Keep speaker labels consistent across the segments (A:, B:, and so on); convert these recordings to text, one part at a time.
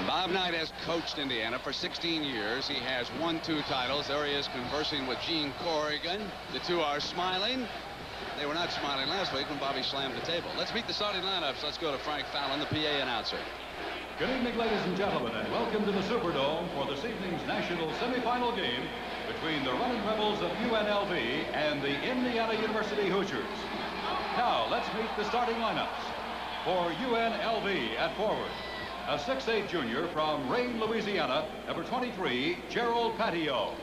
A: Bob Knight has coached Indiana for 16 years. He has won 2 titles. There he is conversing with Gene Corrigan. The two are smiling. They were not smiling last week when Bobby slammed the table. Let's meet the starting lineups. Let's go to Frank Fallon, the PA announcer.
B: Good evening, ladies and gentlemen, and welcome to the Superdome for this evening's national semifinal game between the Runnin' Rebels of UNLV and the Indiana University Hoosiers. Now, let's meet the starting lineups. For UNLV at forward, a 6'8" junior from Rayne, Louisiana, number 23, Gerald Patio.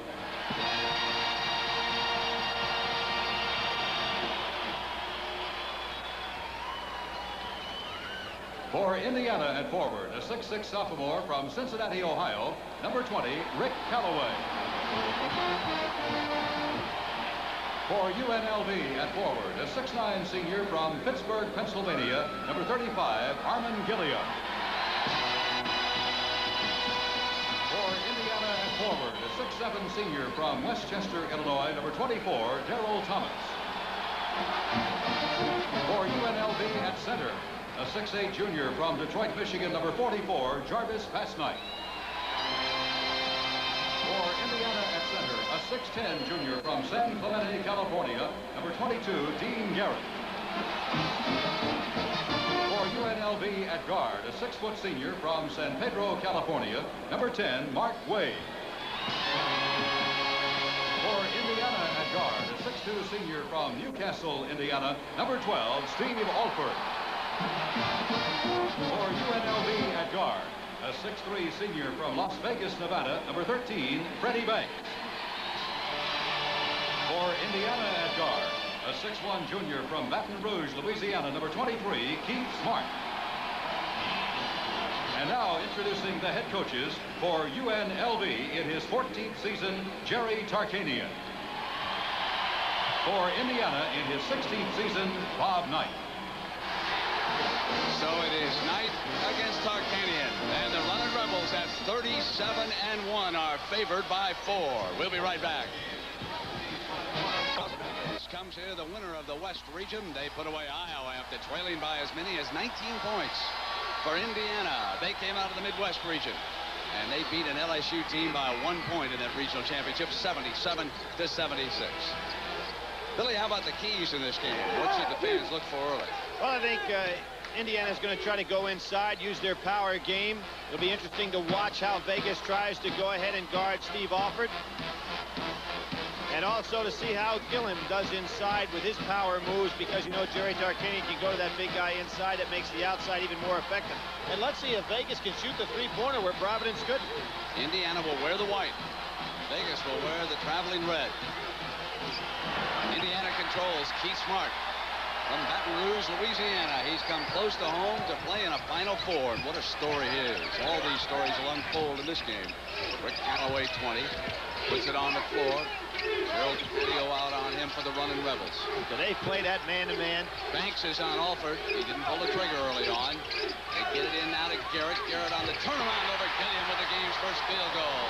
B: For Indiana at forward, a 6'6" sophomore from Cincinnati, Ohio, number 20, Rick Calloway. For UNLV at forward, a 6'9" senior from Pittsburgh, Pennsylvania, number 35, Armin Gilliam. For Indiana at forward, a 6'7" senior from Westchester, Illinois, number 24, Darrell Thomas. For UNLV at center, a 6'8" junior from Detroit, Michigan, number 44, Jarvis Passnight. For Indiana at center, a 6'10" junior from San Clemente, California, number 22, Dean Garrett. For UNLV at guard, a 6-foot senior from San Pedro, California, number 10, Mark Wade. For Indiana at guard, a 6'2" senior from Newcastle, Indiana, number 12, Steve Alford. For UNLV at guard, a 6'3" senior from Las Vegas, Nevada, number 13, Freddie Banks. For Indiana at guard, a 6'1" junior from Baton Rouge, Louisiana, number 23, Keith Smart. And now introducing the head coaches for UNLV in his 14th season, Jerry Tarkanian. For Indiana in his 16th season, Bob Knight.
A: So it is Knight against Tarkanian, and the Runnin' Rebels at 37-1 are favored by 4. We'll be right back. Comes here the winner of the West region. They put away Iowa after trailing by as many as 19 points. For Indiana, they came out of the Midwest region, and they beat an LSU team by 1 point in that regional championship, 77-76. Billy, how about the keys in this game? What should the fans look for early?
C: Well, I think Indiana's going to try to go inside, use their power game. It'll be interesting to watch how Vegas tries to go ahead and guard Steve Alford. And also to see how Gilliam does inside with his power moves, because you know Jerry Tarkanian can go to that big guy inside. That makes the outside even more effective. And let's see if Vegas can shoot the three-pointer where Providence couldn't.
A: Indiana will wear the white. Vegas will wear the traveling red. Indiana controls Keith Smart from Baton Rouge, Louisiana. He's come close to home to play in a Final Four. And what a story he is. All these stories will unfold in this game. Rick Calloway, 20. Puts it on the floor. Gerald Patio out on him for the Runnin' Rebels.
C: So they play that man-to-man.
A: Banks is on Alford. He didn't pull the trigger early on. They get it in now to Garrett. Garrett on the turnaround over Gilliam with the game's first field goal.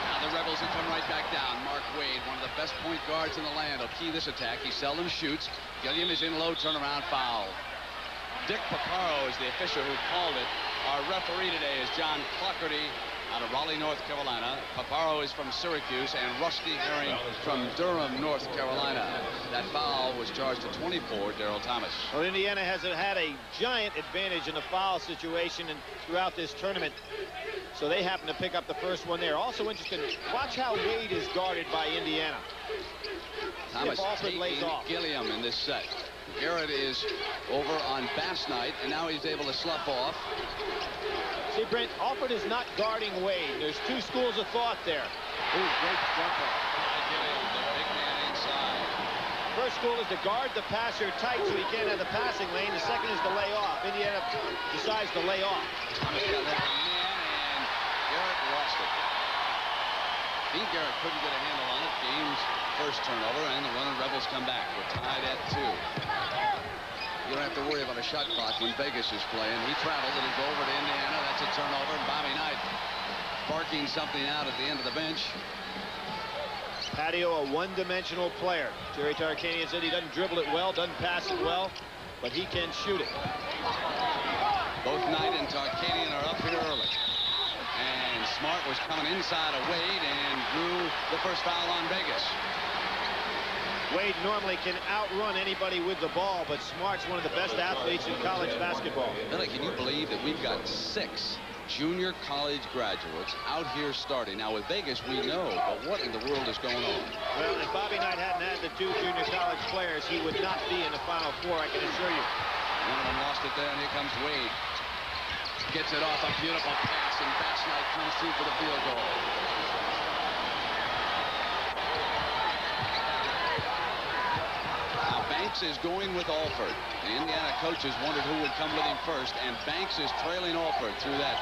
A: Now the Rebels will come right back down. Mark Wade, one of the best point guards in the land, will key this attack. He seldom shoots. Gilliam is in low, turnaround foul. Dick Paparo is the official who called it. Our referee today is John Clougherty out of Raleigh, North Carolina. Paparo is from Syracuse, and Rusty Herring from Durham, North Carolina. That foul was charged to 24, Darrell Thomas.
C: Well, Indiana has had a giant advantage in the foul situation and throughout this tournament. So they happen to pick up the first one there. Also interesting, watch how Wade is guarded by Indiana.
A: Thomas taking Gilliam in this set. Garrett is over on Passnight, and now he's able to slough off.
C: See, Brent, Alford is not guarding Wade. There's two schools of thought there. Ooh, great jumper.
A: Gilliam, the big man inside.
C: First school is to guard the passer tight so he can't have the passing lane. The second is to lay off. Indiana decides to lay off.
A: Thomas got that man, and Garrett lost it. Dean Garrett couldn't get a handle on it. Game's first turnover, and the Runnin' Rebels come back. We're tied at 2. You don't have to worry about a shot clock when Vegas is playing. He traveled and it'll go over to Indiana. That's a turnover. Bobby Knight barking something out at the end of the bench.
C: Patio, a one-dimensional player. Jerry Tarkanian said he doesn't dribble it well, doesn't pass it well, but he can shoot it.
A: Both Knight and Tarkanian are up here early. And Smart was coming inside of Wade and drew the first foul on Vegas.
C: Wade normally can outrun anybody with the ball, but Smart's one of the best athletes in college basketball.
A: Billy, can you believe that we've got 6 junior college graduates out here starting? Now with Vegas we know, but what in the world is going on?
C: Well, if Bobby Knight hadn't had the 2 junior college players, he would not be in the Final Four, I can assure you.
A: One of them lost it there, and here comes Wade. Gets it off, a beautiful pass, and Knight comes through for the field goal. Now Banks is going with Alford. The Indiana coaches wondered who would come with him first, and Banks is trailing Alford through that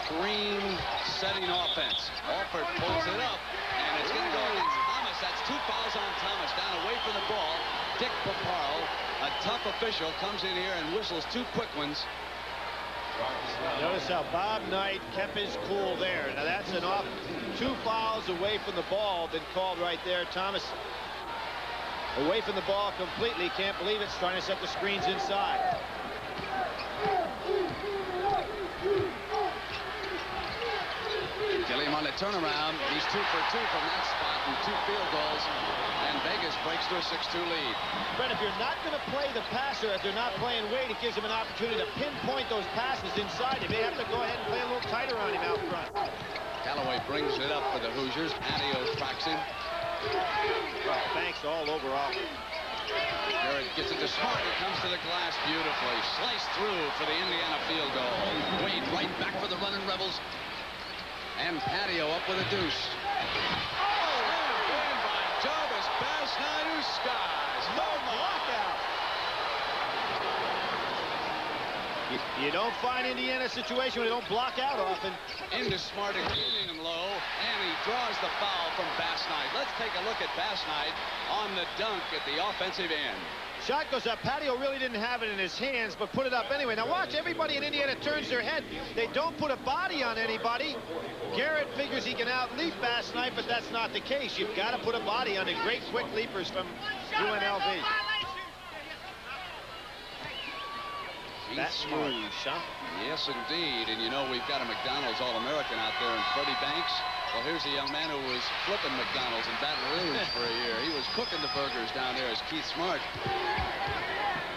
A: screen-setting offense. Alford pulls it up, and it's going to go against Thomas. That's 2 fouls on Thomas. Down away from the ball, Dick Paparo, a tough official, comes in here and whistles 2 quick ones.
C: Notice how Bob Knight kept his cool there. Now that's an off 2 fouls away from the ball been called right there. Thomas away from the ball completely. Can't believe it's trying to set the screens inside.
A: Gilliam on the turnaround. He's 2 for 2 from that spot and 2 field goals. And Vegas breaks to a 6-2 lead.
C: Brett, if you're not going to play the passer, if they're not playing Wade, it gives him an opportunity to pinpoint those passes inside. They may have to go ahead and play a little tighter on him out front.
A: Callaway brings it up for the Hoosiers. Patio tracks him.
C: Banks all over Alford.
A: Garrett gets it to Smart. It comes to the glass beautifully. Sliced through for the Indiana field goal. Wade right back for the running Rebels. And Patio up with a deuce. Jarvis Knight, who skies. No lockout.
C: You don't find Indiana situation where they don't block out often.
A: Into Smart again him low, and he draws the foul from Knight. Let's take a look at Knight on the dunk at the offensive end.
C: Shot goes up. Patio really didn't have it in his hands, but put it up anyway. Now watch, everybody in Indiana turns their head. They don't put a body on anybody. Garrett figures he can out-leap Knight, but that's not the case. You've got to put a body on the great quick leapers from UNLV. That's smart.
A: Yes, indeed. And you know, we've got a McDonald's All-American out there in Freddie Banks. Well, here's a young man who was flipping McDonald's in Baton Rouge for a year. He was cooking the burgers down there as Keith Smart.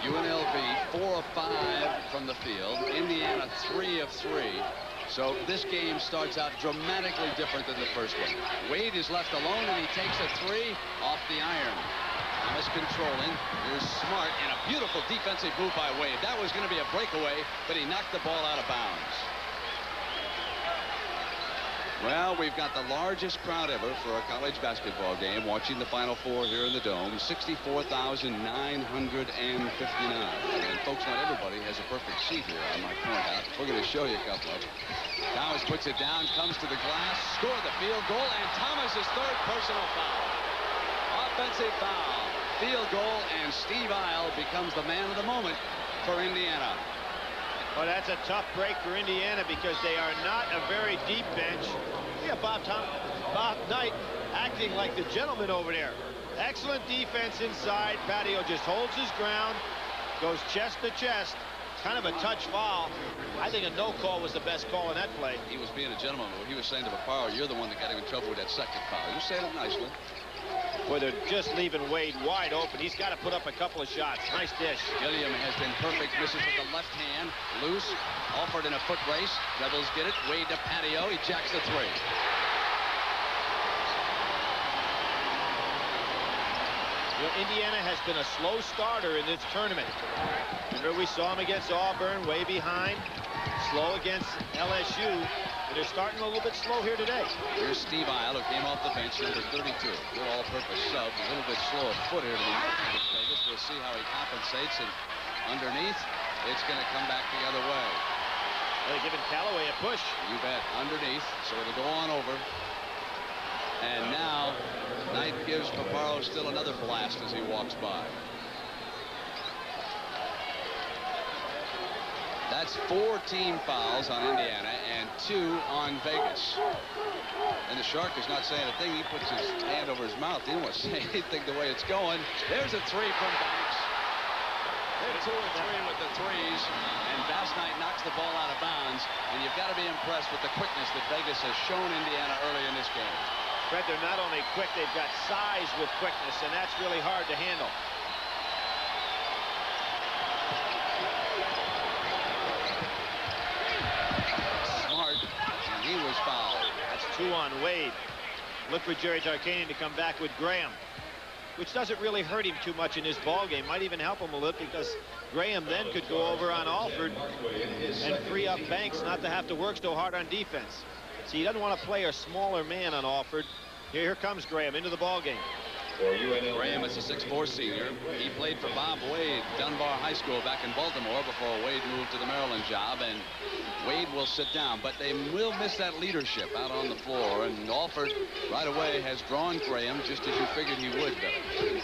A: UNLV 4 of 5 from the field. Indiana 3 of 3. So this game starts out dramatically different than the first one. Wade is left alone, and he takes a 3 off the iron. Thomas controlling. Here's Smart, and a beautiful defensive move by Wade. That was going to be a breakaway, but he knocked the ball out of bounds. Well, we've got the largest crowd ever for a college basketball game watching the Final Four here in the Dome, 64,959. And folks, not everybody has a perfect seat here, I might point out. We're going to show you a couple of them. Thomas puts it down, comes to the glass, scored the field goal, and Thomas's 3rd personal foul. Offensive foul, field goal, and Steve Isle becomes the man of the moment for Indiana.
C: Well, that's a tough break for Indiana because they are not a very deep bench. Yeah, Bob Knight acting like the gentleman over there. Excellent defense inside. Patio just holds his ground, goes chest to chest. Kind of a touch foul. I think a no call was the best call in that play.
A: He was being a gentleman. He was saying to Paparo, you're the one that got him in trouble with that second foul. You said it nicely.
C: Boy, they're just leaving Wade wide open. He's got to put up a couple of shots. Nice dish.
A: Gilliam has been perfect. Misses with the left hand. Loose. Offered in a foot race. Rebels get it. Wade to Patio. He jacks the 3.
C: You know, Indiana has been a slow starter in this tournament. Remember, we saw him against Auburn, way behind. Slow against LSU. They're starting a little bit slow here today.
A: Here's Steve Isle, who came off the bench, number 32. Good all-purpose sub. A little bit slow of foot here to Vegas. We'll see how he compensates. And underneath, it's going to come back the other way.
C: They're giving Callaway a push.
A: You bet. Underneath, so it'll go on over. And now, Knight gives Paparo still another blast as he walks by. That's 4 team fouls on Indiana and 2 on Vegas. And the Shark is not saying a thing. He puts his hand over his mouth. He didn't want to say anything the way it's going. There's a 3 from Banks. They're 2 and 3 with the threes. And Knight knocks knocks the ball out of bounds, and you've got to be impressed with the quickness that Vegas has shown Indiana early in this game.
C: Fred, they're not only quick, they've got size with quickness, and that's really hard to handle.
A: Smart, and he was fouled.
C: That's 2 on Wade. Look for Jerry Tarkanian to come back with Graham, which doesn't really hurt him too much in this ball game. Might even help him a little, because Graham then could go over on Alford and free up Banks not to have to work so hard on defense. See, he doesn't want to play a smaller man on Alford. Here comes Graham into the ball game.
A: Graham is a 6'4" senior. He played for Bob Wade, Dunbar High School back in Baltimore before Wade moved to the Maryland job, and Wade will sit down, but they will miss that leadership out on the floor, and Alford right away has drawn Graham just as you figured he would, Billy.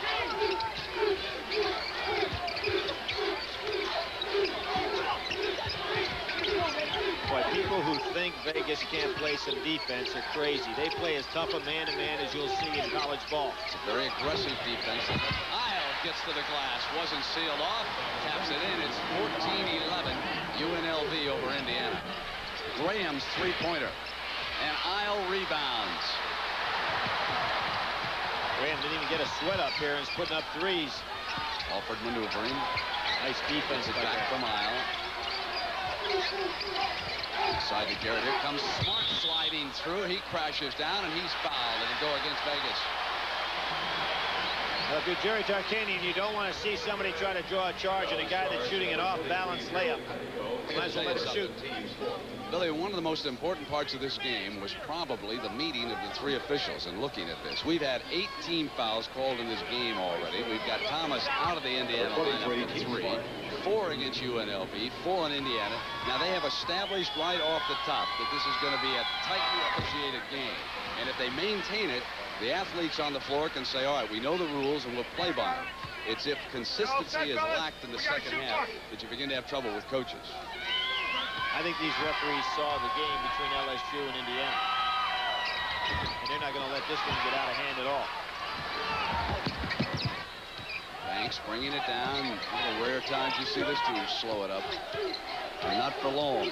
C: Boy, people who think Vegas can't play some defense are crazy. They play as tough a man-to-man as you'll see in college ball.
A: It's a very aggressive defense. Isle gets to the glass, wasn't sealed off, taps it in. It's 14-11, UNLV over Indiana. Graham's three-pointer, and Isle rebounds.
C: Graham didn't even get a sweat up here and is putting up threes.
A: Alford maneuvering.
C: Nice defense
A: back from Isle. Side to Garrett. Here comes Smart sliding through. He crashes down, and he's fouled. It'll go against Vegas.
C: Well, if you're Jerry Tarkanian, you don't want to see somebody try to draw a charge on a guy that's shooting an off-balance layup. Might as well let him shoot.
A: Billy, one of the most important parts of this game was probably the meeting of the three officials. And looking at this, we've had 8 team fouls called in this game already. We've got Thomas out of the Indiana lineup with 3, 4 against UNLV, 4 on Indiana. Now they have established right off the top that this is going to be a tightly officiated game. And if they maintain it, the athletes on the floor can say, all right, we know the rules and we'll play by them. It's if consistency is lacked in the second half that you begin to have trouble with coaches.
C: I think these referees saw the game between LSU and Indiana. And they're not going to let this one get out of hand at all.
A: Banks bringing it down. One of the rare times you see this team slow it up. And not for long.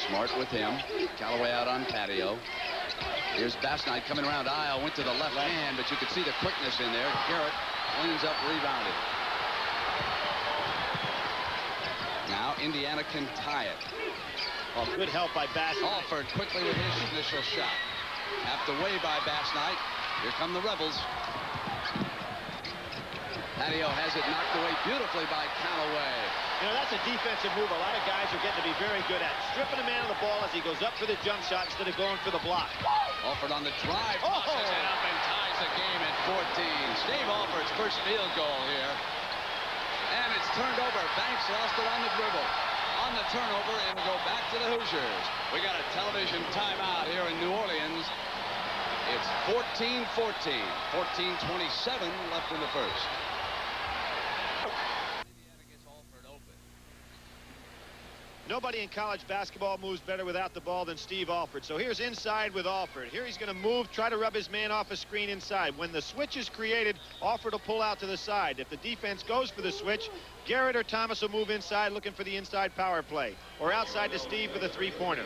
A: Smart with him. Callaway out on patio. Here's Basnight coming around aisle. Went to the left hand, but you could see the quickness in there. Garrett cleans up, rebounded. Now Indiana can tie it.
C: Oh, good help by Basnight.
A: Alford quickly with his initial shot. Tapped away by Basnight. Here come the Rebels. Patio has it knocked away beautifully by Callaway.
C: You know, that's a defensive move a lot of guys are getting to be very good at. Stripping a man of the ball as he goes up for the jump shot instead of going for the block.
A: Alford on the drive. Tosses it up and ties the game at 14. Steve Alford's first field goal here. And it's turned over. Banks lost it on the dribble. On the turnover, it'll go back to the Hoosiers. We got a television timeout here in New Orleans. It's 14-14. 14-27 left in the first.
C: Nobody in college basketball moves better without the ball than Steve Alford. So here's inside with Alford. Here he's going to move, try to rub his man off a screen inside. When the switch is created, Alford will pull out to the side. If the defense goes for the switch, Garrett or Thomas will move inside looking for the inside power play. Or outside to Steve for the three-pointer.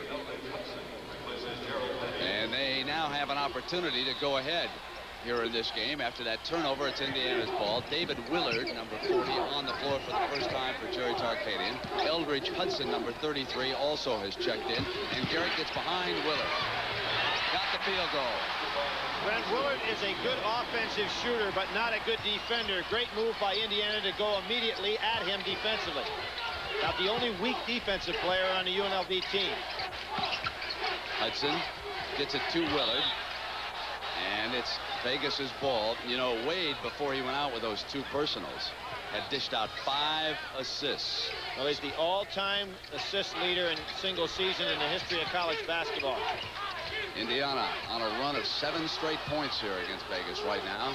A: And they now have an opportunity to go ahead here in this game. After that turnover, it's Indiana's ball. David Willard, number 40, on the floor for the first time for Jerry Tarkanian. Eldridge Hudson, number 33, also has checked in. And Garrett gets behind Willard. Got the field goal.
C: Brent, Willard is a good offensive shooter, but not a good defender. Great move by Indiana to go immediately at him defensively. About the only weak defensive player on the UNLV team.
A: Hudson gets it to Willard. And it's Vegas's ball. You know, Wade, before he went out with those 2 personals, had dished out 5 assists.
C: Well, he's the all-time assist leader in single season in the history of college basketball.
A: Indiana on a run of 7 straight points here against Vegas right now.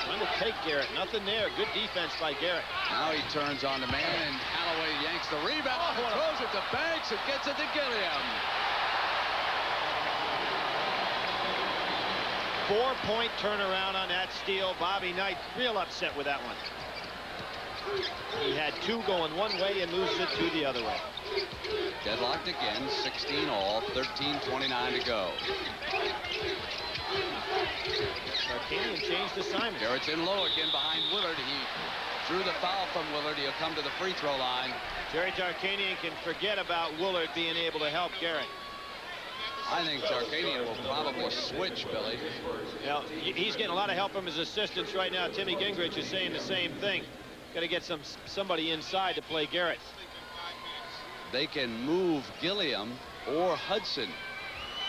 C: Trying to take Garrett. Nothing there. Good defense by Garrett.
A: Now he turns on the man, and Callaway yanks the rebound. Throws it to Banks. It gets it to Gilliam.
C: 4-point turnaround on that steal. Bobby Knight real upset with that one. He had 2 going one way and loses it 2 the other way.
A: Deadlocked again, 16 all, 13:29 to go.
C: Tarkanian changed assignment.
A: Garrett's in low again behind Willard. He drew the foul from Willard. He'll come to the free throw line.
C: Jerry Tarkanian can forget about Willard being able to help Garrett.
A: I think Tarkanian will probably switch, Billy.
C: Now, he's getting a lot of help from his assistants right now. Timmy Gingrich is saying the same thing. Got to get somebody inside to play Garrett.
A: They can move Gilliam or Hudson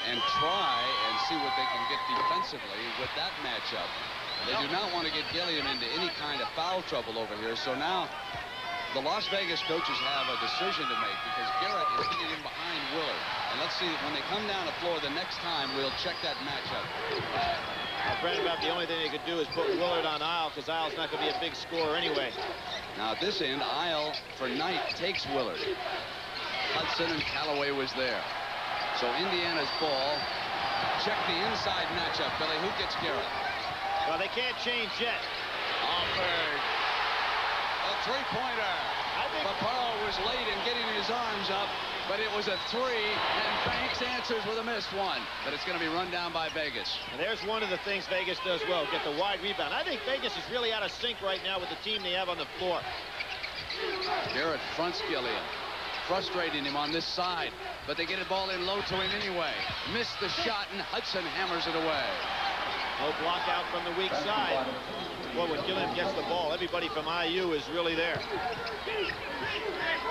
A: and try and see what they can get defensively with that matchup. They do not want to get Gilliam into any kind of foul trouble over here. So now the Las Vegas coaches have a decision to make because Garrett is getting in behind Willard. And let's see, when they come down the floor the next time, we'll check that matchup.
C: Brent, about the only thing they could do is put Willard on Isle because Isle's not going to be a big scorer anyway.
A: Now at this end, Isle for Knight takes Willard. Hudson and Callaway was there. So Indiana's ball. Check the inside matchup, Billy. Who gets Garrett?
C: Well, they can't change yet.
A: Offered. A three-pointer. Paparo was late in getting his arms up, but it was a 3, and Banks answers with a missed one. But it's going to be run down by Vegas.
C: And there's one of the things Vegas does well, get the wide rebound. I think Vegas is really out of sync right now with the team they have on the floor.
A: Garrett fronts Gilliam, frustrating him on this side, but they get a ball in low to him anyway. Missed the shot, and Hudson hammers it away.
C: No block out from the weak side. Boy, when Gilliam gets the ball, everybody from IU is really there.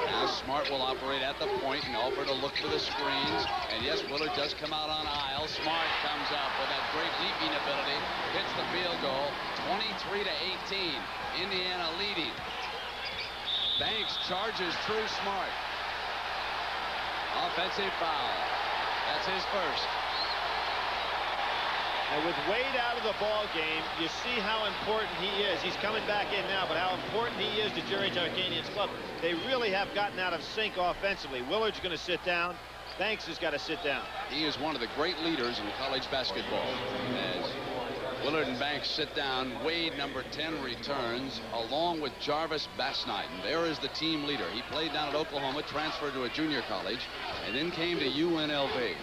A: Now Smart will operate at the point and offer to look for the screens. And yes, Willard does come out on Isle. Smart comes up with that great leaping ability. Hits the field goal. 23-18. Indiana leading. Banks charges through Smart. Offensive foul. That's his first.
C: And with Wade out of the ball game, you see how important he is. He's coming back in now, but how important he is to Jerry Tarkanian's club. They really have gotten out of sync offensively. Willard's going to sit down. Banks has got to sit down.
A: He is one of the great leaders in college basketball. As Willard and Banks sit down, Wade, number 10, returns, along with Jarvis Bassnight. And there is the team leader. He played down at Oklahoma, transferred to a junior college, and then came to UNLV.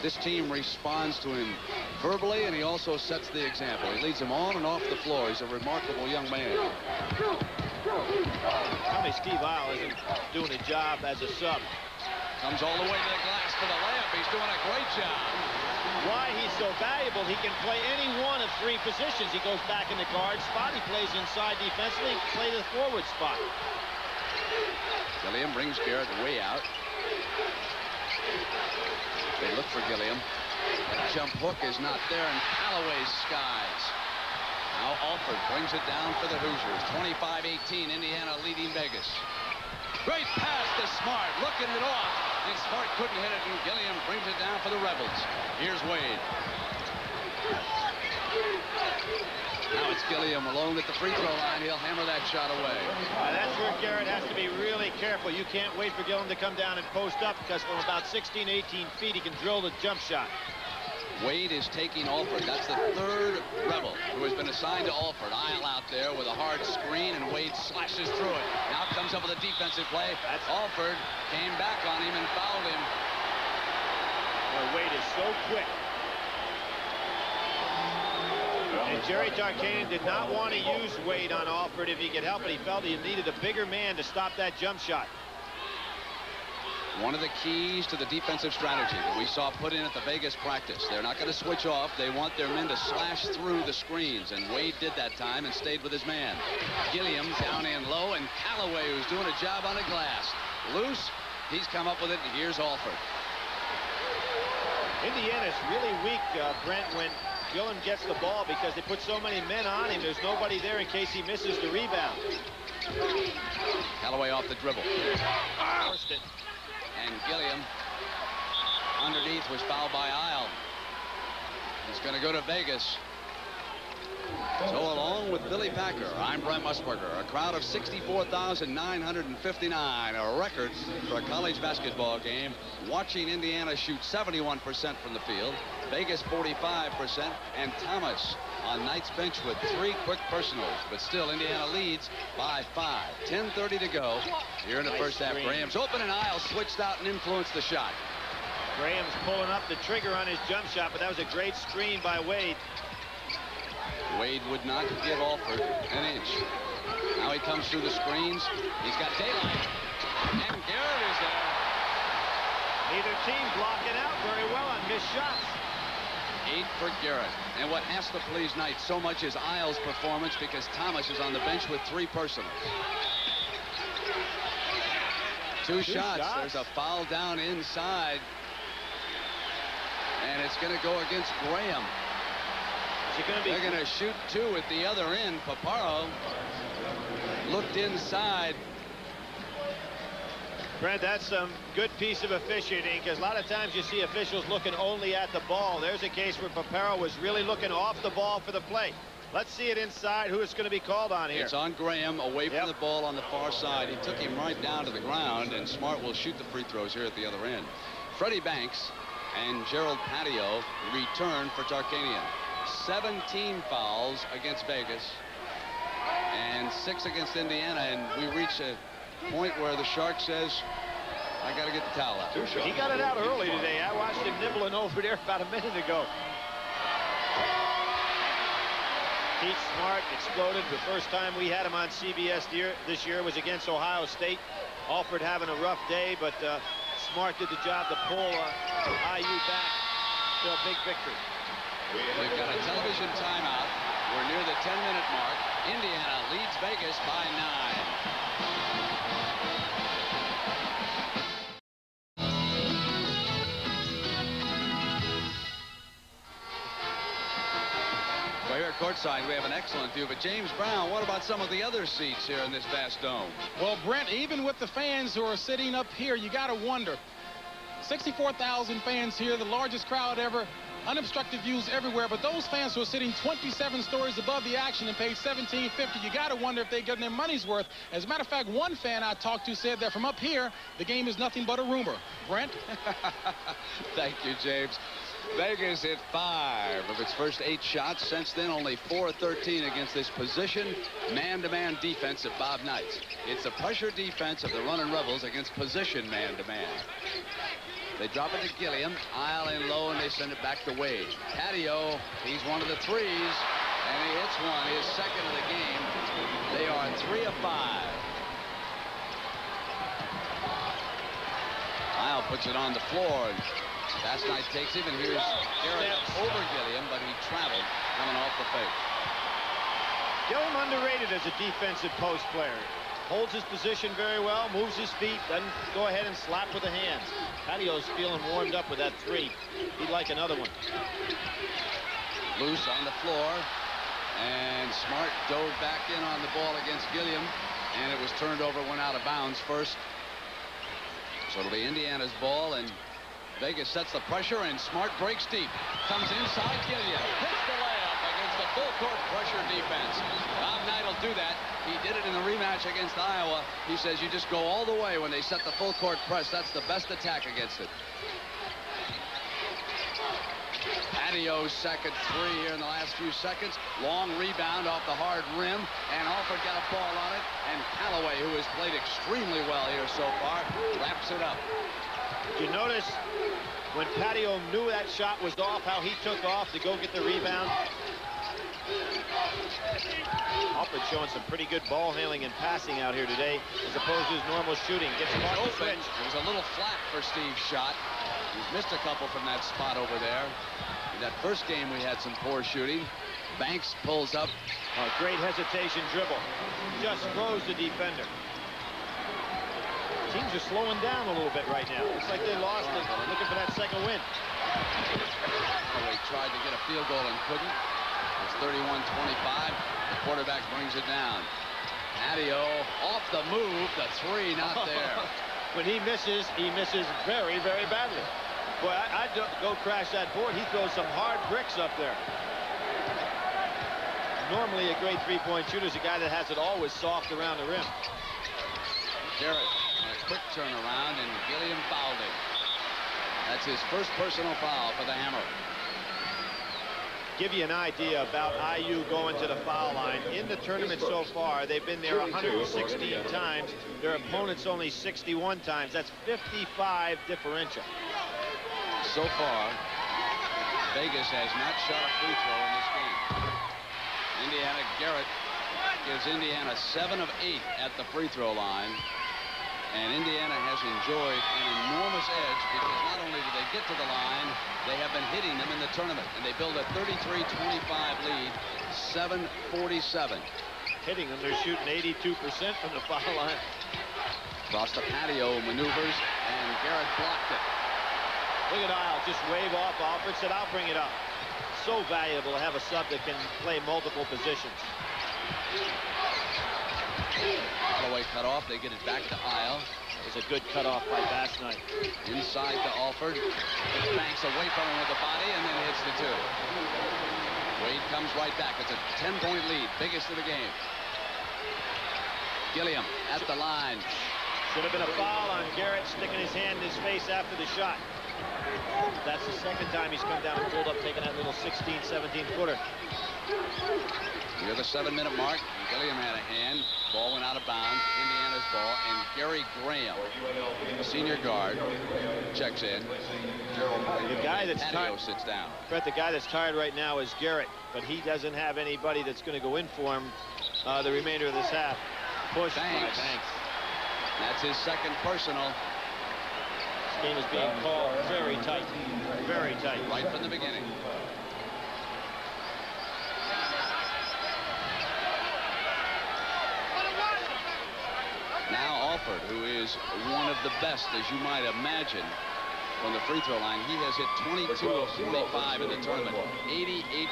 A: This team responds to him verbally, and he also sets the example. He leads them on and off the floor. He's a remarkable young man.
C: Tell me Steve Isle isn't doing a job as a sub.
A: Comes all the way to the glass for the layup. He's doing a great job.
C: Why he's so valuable, he can play any one of 3 positions. He goes back in the guard spot. He plays inside defensively. He can play the forward spot.
A: Gilliam brings Garrett way out. They look for Gilliam. That jump hook is not there, and Callaway skies. Now Alford brings it down for the Hoosiers. 25-18, Indiana leading Vegas. Great pass to Smart, looking it off. And Smart couldn't hit it, and Gilliam brings it down for the Rebels. Here's Wade. Now it's Gilliam alone at the free throw line. He'll hammer that shot away.
C: That's where Garrett has to be really careful. You can't wait for Gilliam to come down and post up because from about 16, 18 feet, he can drill the jump shot.
A: Wade is taking Alford. That's the 3rd Rebel who has been assigned to Alford. Isle out there with a hard screen, and Wade slashes through it. Now comes up with a defensive play. Alford came back on him and fouled him.
C: Well, Wade is so quick. And Jerry Tarkanian did not want to use Wade on Alford if he could help it. He felt he needed a bigger man to stop that jump shot.
A: One of the keys to the defensive strategy that we saw put in at the Vegas practice. They're not going to switch off. They want their men to slash through the screens, and Wade did that time and stayed with his man. Gilliam down in low, and Callaway, who's doing a job on the glass. Loose, he's come up with it, and here's Alford.
C: Indiana's really weak, Brent, when Gilliam gets the ball because they put so many men on him. There's nobody there in case he misses the rebound.
A: Callaway off the dribble.
C: Forced it.
A: And Gilliam underneath was fouled by Isle. He's going to go to Vegas. So along with Billy Packer, I'm Brent Musburger. A crowd of 64,959, a record for a college basketball game, watching Indiana shoot 71% from the field, Vegas 45%, and Thomas on Knight's bench with 3 quick personals. But still, Indiana leads by by 5. 10:30 to go here in the first half. Graham's open, and Isles switched out and influenced the shot.
C: Graham's pulling up the trigger on his jump shot, but that was a great screen by Wade.
A: Wade would not give Alford an inch. Now he comes through the screens. He's got daylight. And Garrett is there.
C: Neither team blocking out very well on missed shots.
A: 8 for Garrett. And what has to please Knight so much is Isles' performance, because Thomas is on the bench with 3 personals. Two shots. There's a foul down inside. And it's going to go against Graham. They're going to shoot 2 at the other end. Paparo looked inside.
C: Brent, that's some good piece of officiating, because a lot of times you see officials looking only at the ball. There's a case where Paparo was really looking off the ball for the play. Let's see it inside. Who is going to be called on here?
A: It's on Graham, away from the ball on the far side. He took him right down to the ground, and Smart will shoot the free throws here at the other end. Freddie Banks and Gerald Patio return for Tarkanian. 17 fouls against Vegas and 6 against Indiana, and we reach a point where the Shark says, I got to get the towel out.
C: He got it out early today. I watched him nibbling over there about a minute ago. Pete Smart exploded. The first time we had him on CBS this year was against Ohio State. Alford having a rough day, but Smart did the job to pull IU back to a big victory.
A: We've got a television timeout. We're near the 10-minute mark. Indiana leads Vegas by 9. Well, here at courtside, we have an excellent view. But James Brown, what about some of the other seats here in this vast dome?
D: Well, Brent, even with the fans who are sitting up here, you got to wonder. 64,000 fans here, the largest crowd ever. Unobstructed views everywhere, but those fans who are sitting 27 stories above the action and paid $17.50, you got to wonder if they're getting their money's worth. As a matter of fact, one fan I talked to said that from up here, the game is nothing but a rumor. Brent?
A: Thank you, James. Vegas hit 5 of its first 8 shots. Since then, only 4-13 against this position man-to-man defense of Bob Knight's. It's a pressure defense of the running Rebels against position man-to-man. They drop it to Gilliam, Isle in low, and they send it back to Wade. Patio, he's one of the threes, and he hits one, his second of the game. They are 3 of 5. Isle puts it on the floor, and Fast Knight takes him, and here's Garrett over Gilliam, but he traveled coming off the fake.
C: Gilliam underrated as a defensive post player. Holds his position very well, moves his feet, doesn't go ahead and slap with the hands. Patio's feeling warmed up with that 3. He'd like another one.
A: Loose on the floor, and Smart dove back in on the ball against Gilliam, and it was turned over, went out of bounds first. So it'll be Indiana's ball, and Vegas sets the pressure, and Smart breaks deep. Comes inside Gilliam, hits the layup against the full court pressure defense. Bob Knight will do that. He did it in the rematch against Iowa. He says you just go all the way when they set the full court press. That's the best attack against it. Patio's second 3 here in the last few seconds. Long rebound off the hard rim, and Alford got a ball on it, and Callaway, who has played extremely well here so far, wraps it up.
C: Did you notice when Patio knew that shot was off, how he took off to go get the rebound? Alford showing some pretty good ball handling and passing out here today, as opposed to his normal shooting. Gets him off the switch.
A: It was a little flat for Steve's shot. He's missed a couple from that spot over there. In that first game, we had some poor shooting. Banks pulls up.
C: A great hesitation dribble. Just froze the defender. Teams are slowing down a little bit right now. Looks like they lost it, looking for that second win.
A: They tried to get a field goal and couldn't. It's 31-25. The quarterback brings it down. Patio off the move. The 3 not there.
C: When he misses very, very badly. Boy, I'd go crash that board. He throws some hard bricks up there. Normally a great three-point shooter is a guy that has it always soft around the rim.
A: Garrett on a quick turnaround, and Gilliam fouled him. That's his first personal foul for the Hammer.
C: give you an idea about IU going to the foul line. In the tournament so far, they've been there 116 times. Their opponents only 61 times. That's 55 differential.
A: So far, Vegas has not shot a free throw in this game. Indiana, Garrett gives Indiana 7 of 8 at the free throw line. And Indiana has enjoyed an enormous edge because not only do they get to the line, they have been hitting them in the tournament. And they build a 33-25 lead, 7:47.
C: Hitting them, they're shooting 82% from the foul line.
A: Across the patio maneuvers, and Garrett blocked it.
C: Look at Isle, just wave off Alford, said, I'll bring it up. So valuable to have a sub that can play multiple positions.
A: Holloway cut off. They get it back to Isle.
C: It was a good cutoff by Bass-Knight.
A: Inside to Alford. Banks away from him with the body and then hits the 2. Wade comes right back. It's a 10-point lead. Biggest of the game. Gilliam at the line.
C: Should have been a foul on Garrett, sticking his hand in his face after the shot. That's the second time he's come down and pulled up, taking that little 16, 17-footer.
A: Near the 7-minute mark, Gilliam had a hand. Ball went out of bounds. Indiana's ball, and Gary Graham, senior guard, checks in.
C: The guy that's tired
A: sits down.
C: Brett, the guy that's tired right now is Garrett, but he doesn't have anybody that's going to go in for him the remainder of this half. Push by Banks.
A: That's his second personal.
C: This game is being called very tight. Very tight.
A: Right from the beginning. Now Alford, who is one of the best, as you might imagine, from the free throw line. He has hit 22 of 45 in the tournament, 88%.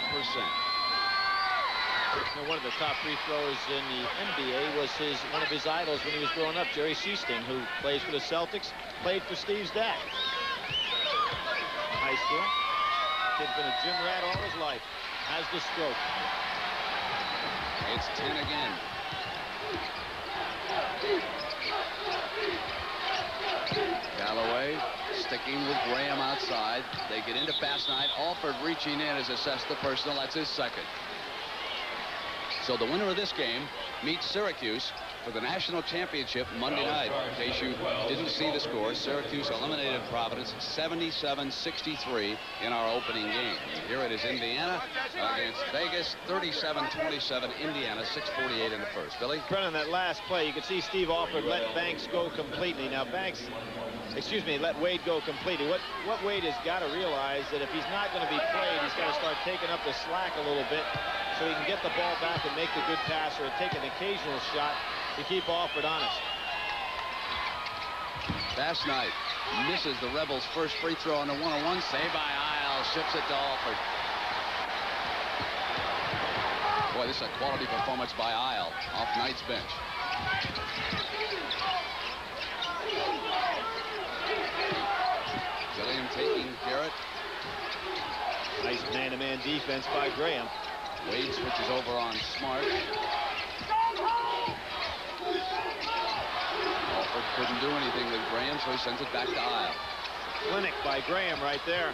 C: Now, one of the top free throwers in the NBA was one of his idols when he was growing up, Jerry Seasting, who plays for the Celtics, played for Steve's dad. High school. Kid's been a gym rat all his life. Has the stroke.
A: It's 10 again. Galloway sticking with Graham outside. They get into Bass-Knight. Alford reaching in has assessed the personal. That's his second. So the winner of this game meets Syracuse for the national championship Monday night. In case you didn't see the score, Syracuse eliminated Providence 77-63 in our opening game. Here it is Indiana against Vegas, 37-27. Indiana, 6:48 in the first. Billy?
C: Brennan, that last play, you can see Steve Alford let Banks go completely. Now let Wade go completely. What Wade has got to realize that if he's not going to be played, he's got to start taking up the slack a little bit so he can get the ball back and make the good pass or take an occasional shot to keep Alford honest.
A: Bass-Knight misses the Rebels' first free throw on the 1-on-1. Save by Isle. Ships it to Alford. Boy, this is a quality performance by Isle off Knight's bench. Gilliam taking Garrett.
C: Nice man-to-man defense by Graham.
A: Wade switches over on Smart. Alford couldn't do anything with Graham, so he sends it back to Isle.
C: Clinic by Graham right there.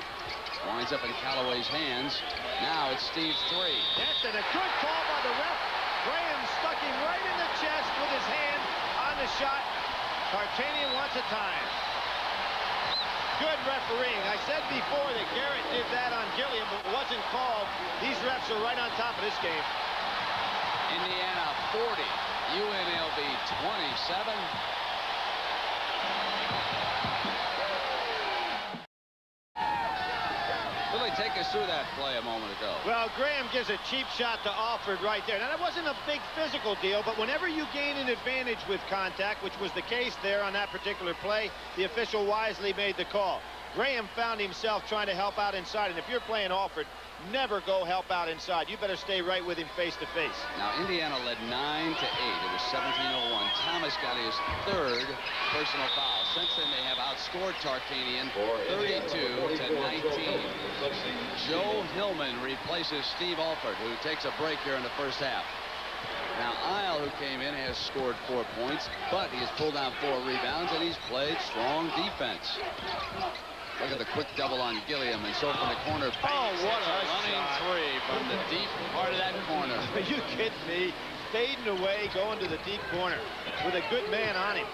A: Winds up in Callaway's hands. Now it's Steve's 3.
C: Yes, and a good call by the ref. Graham stuck him right in the chest with his hand on the shot. Tarkanian wants a time. Good refereeing. I said before that Garrett did that on Gilliam, but it wasn't called. These refs are right on top of this game.
A: Indiana 40, UNLV 27. Billy, take us through that play a moment ago.
C: Well, Graham gives a cheap shot to Alford right there. Now, that wasn't a big physical deal, but whenever you gain an advantage with contact, which was the case there on that particular play, the official wisely made the call. Graham found himself trying to help out inside, and if you're playing Alford, never go help out inside. You better stay right with him face to face.
A: Now, Indiana led 9-8. It was 17:01. Thomas got his third personal foul. Since then, they have outscored Tarkanian 32-19. Joe Hillman replaces Steve Alford, who takes a break here in the first half. Now, Isle, who came in, has scored 4 points, but he has pulled down 4 rebounds, and he's played strong defense. Look at the quick double on Gilliam, and so from the corner, Banks
C: what a
A: running
C: shot.
A: three from the deep part of that corner.
C: Are you kidding me? Fading away, going to the deep corner with a good man on him.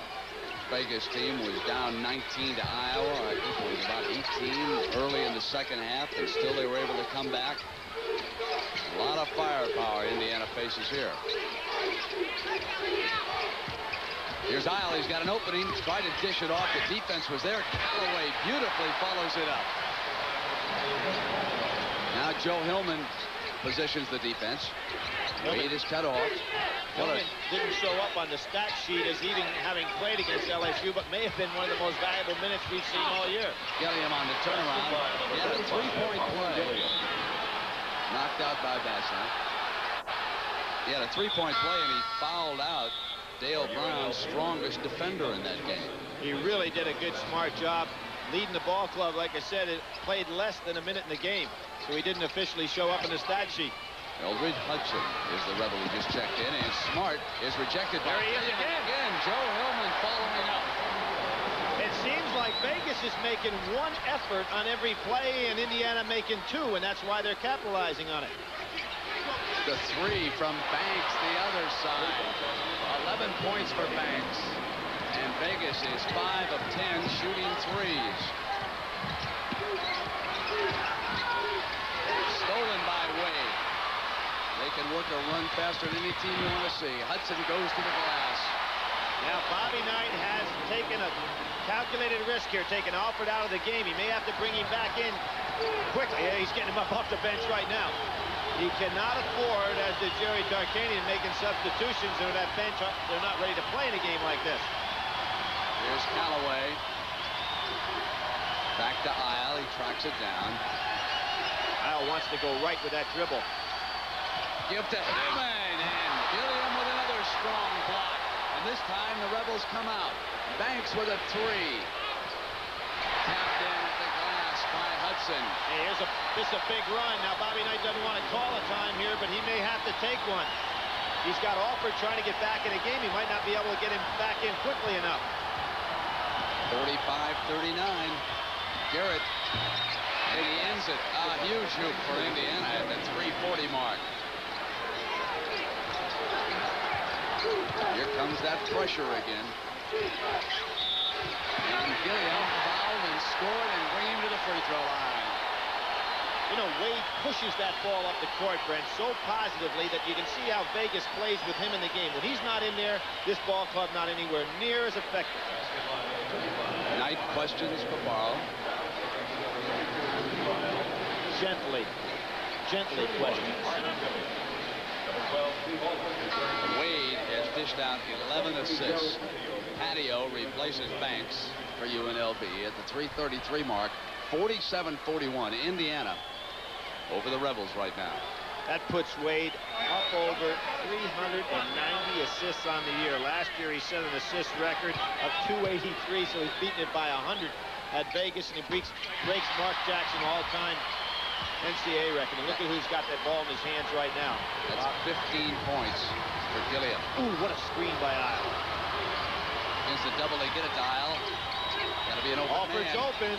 A: Vegas team was down 19 to Iowa. I think it was about 18 early in the second half, and still they were able to come back. A lot of firepower Indiana faces here. Here's Isle. He's got an opening. Tried to dish it off. The defense was there. Callaway beautifully follows it up. Now Joe Hillman positions the defense. Wade is cut off.
C: Hillman didn't show up on the stat sheet as even having played against LSU, but may have been one of the most valuable minutes we've seen all year.
A: Gilliam on the turnaround. He had a three-point play. Knocked out by Bassan. He had a three-point play, and he fouled out Dale Brown's strongest defender in that game.
C: He really did a good, smart job leading the ball club. Like I said, it played less than a minute in the game, so he didn't officially show up in the stat sheet.
A: Eldridge Hudson is the Rebel who just checked in, and Smart is rejected.
C: There he is
A: again. Joe Hillman following up.
C: It seems like Vegas is making one effort on every play, and Indiana making two, and that's why they're capitalizing on it.
A: The three from Banks, the other side. 11 points for Banks. And Vegas is 5 of 10 shooting threes. Stolen by Wade. They can work a run faster than any team you want to see. Hudson goes to the glass.
C: Now Bobby Knight has taken a calculated risk here, taking Alford out of the game. He may have to bring him back in quickly. Yeah, he's getting him up off the bench right now. He cannot afford, as did Jerry Tarkanian, making substitutions or that bench. They're not ready to play in a game like this.
A: Here's Callaway. Back to Isle. He tracks it down.
C: Isle wants to go right with that dribble.
A: Give to Hillman, and Gilliam with another strong block. And this time the Rebels come out. Banks with a three. Tapped in at the glass by Hudson.
C: Hey, this is a big run. Now Bobby Knight doesn't want to call a time here, but he may have to take one. He's got Alford trying to get back in the game. He might not be able to get him back in quickly enough.
A: 45-39. Garrett, and he ends it. A huge hoop for Indiana at the 3:40 mark. Here comes that pressure again. And Gilliam fouled and scored and bring him to the free throw line.
C: You know, Wade pushes that ball up the court, Brent, so positively that you can see how Vegas plays with him in the game. When he's not in there, this ball club not anywhere near as effective.
A: Knight questions Bavaro.
C: Gently questions.
A: Wade has dished out 11 assists. Patio replaces Banks for UNLV at the 3:33 mark. 47-41. Indiana over the Rebels right now.
C: That puts Wade up over 390 assists on the year. Last year he set an assist record of 283, so he's beaten it by 100 at Vegas, and he breaks Mark Jackson all-time NCAA record. And look at who's got that ball in his hands right now.
A: That's 15 points for Gilliam.
C: Ooh, what a screen by Isle.
A: Against the double, they get a dial. Got to be an open
C: Alford's
A: man.
C: open.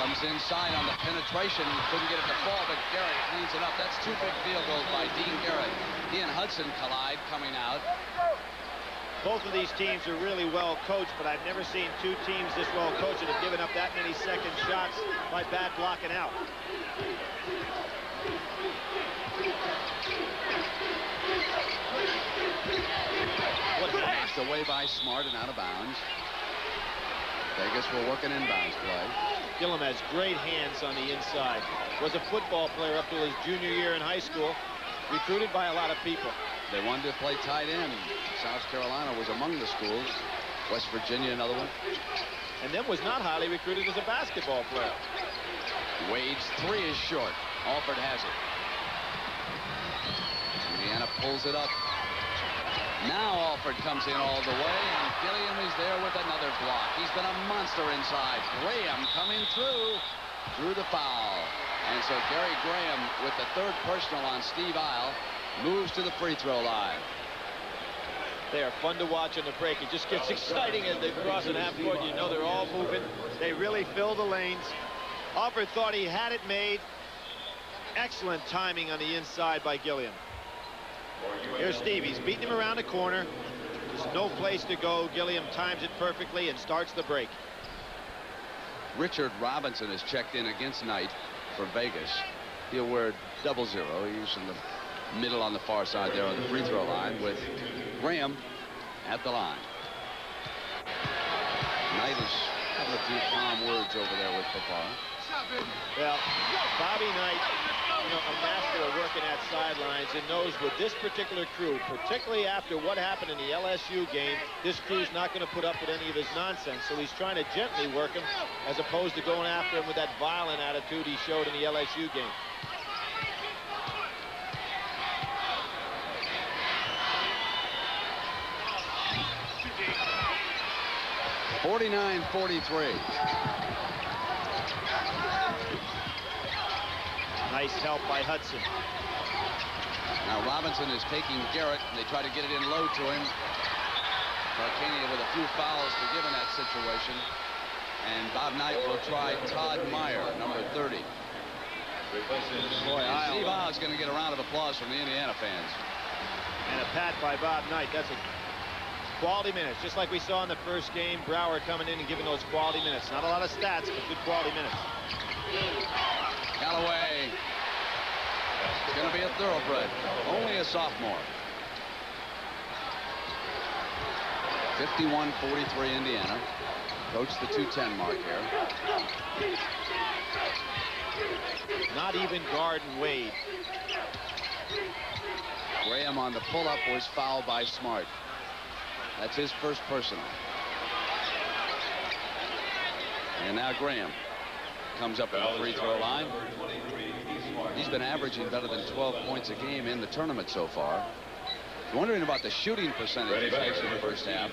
A: Comes inside on the penetration. Couldn't get it to fall, but Garrett cleans it up. That's two big field goals by Dean Garrett. He and Hudson collide coming out.
C: Both of these teams are really well coached, but I've never seen two teams this well coached that have given up that many second shots by bad blocking out.
A: Knocked away by Smart and out of bounds. Vegas will work an inbounds play.
C: Gilliam has great hands on the inside. Was a football player up to his junior year in high school. Recruited by a lot of people.
A: They wanted to play tight end. South Carolina was among the schools. West Virginia, another one.
C: And then was not highly recruited as a basketball player.
A: Wade's three is short. Alford has it. Indiana pulls it up. Now Alford comes in all the way, and Gilliam is there with another block. He's been a monster inside. Graham coming through, drew the foul. And so Gary Graham, with the third personal on Steve Isle, moves to the free throw line.
C: They are fun to watch on the break. It just gets exciting as they cross an half court. You know they're all moving. They really fill the lanes. Alford thought he had it made. Excellent timing on the inside by Gilliam. Here's Steve. He's beating him around the corner. There's no place to go. Gilliam times it perfectly and starts the break.
A: Richard Robinson has checked in against Knight for Vegas. He'll wear 00. He's in the middle on the far side there on the free throw line with Graham at the line. Knight is having a few calm words over there with Papa.
C: Well, Bobby Knight, a master of working at sidelines, and knows with this particular crew, particularly after what happened in the LSU game, this crew's not going to put up with any of his nonsense. So he's trying to gently work him as opposed to going after him with that violent attitude he showed in the LSU game.
A: (49-43).
C: Nice help by Hudson.
A: Now Robinson is taking Garrett, and they try to get it in low to him. Tarkanian with a few fouls to give in that situation. And Bob Knight will try Todd Meyer, number 30.
C: Boy,
A: Steve Oz going to get a round of applause from the Indiana fans.
C: And a pat by Bob Knight. That's a quality minutes, just like we saw in the first game. Brower coming in and giving those quality minutes. Not a lot of stats, but good quality minutes.
A: Callaway is going to be a thoroughbred. Only a sophomore. 51-43 Indiana. Approach the 2:10 mark here.
C: Not even guarding Wade.
A: Graham on the pull-up was fouled by Smart. That's his first personal. And now Graham comes up on the free throw line. He's been averaging better than 12 points a game in the tournament so far. Wondering about the shooting percentage in the first half.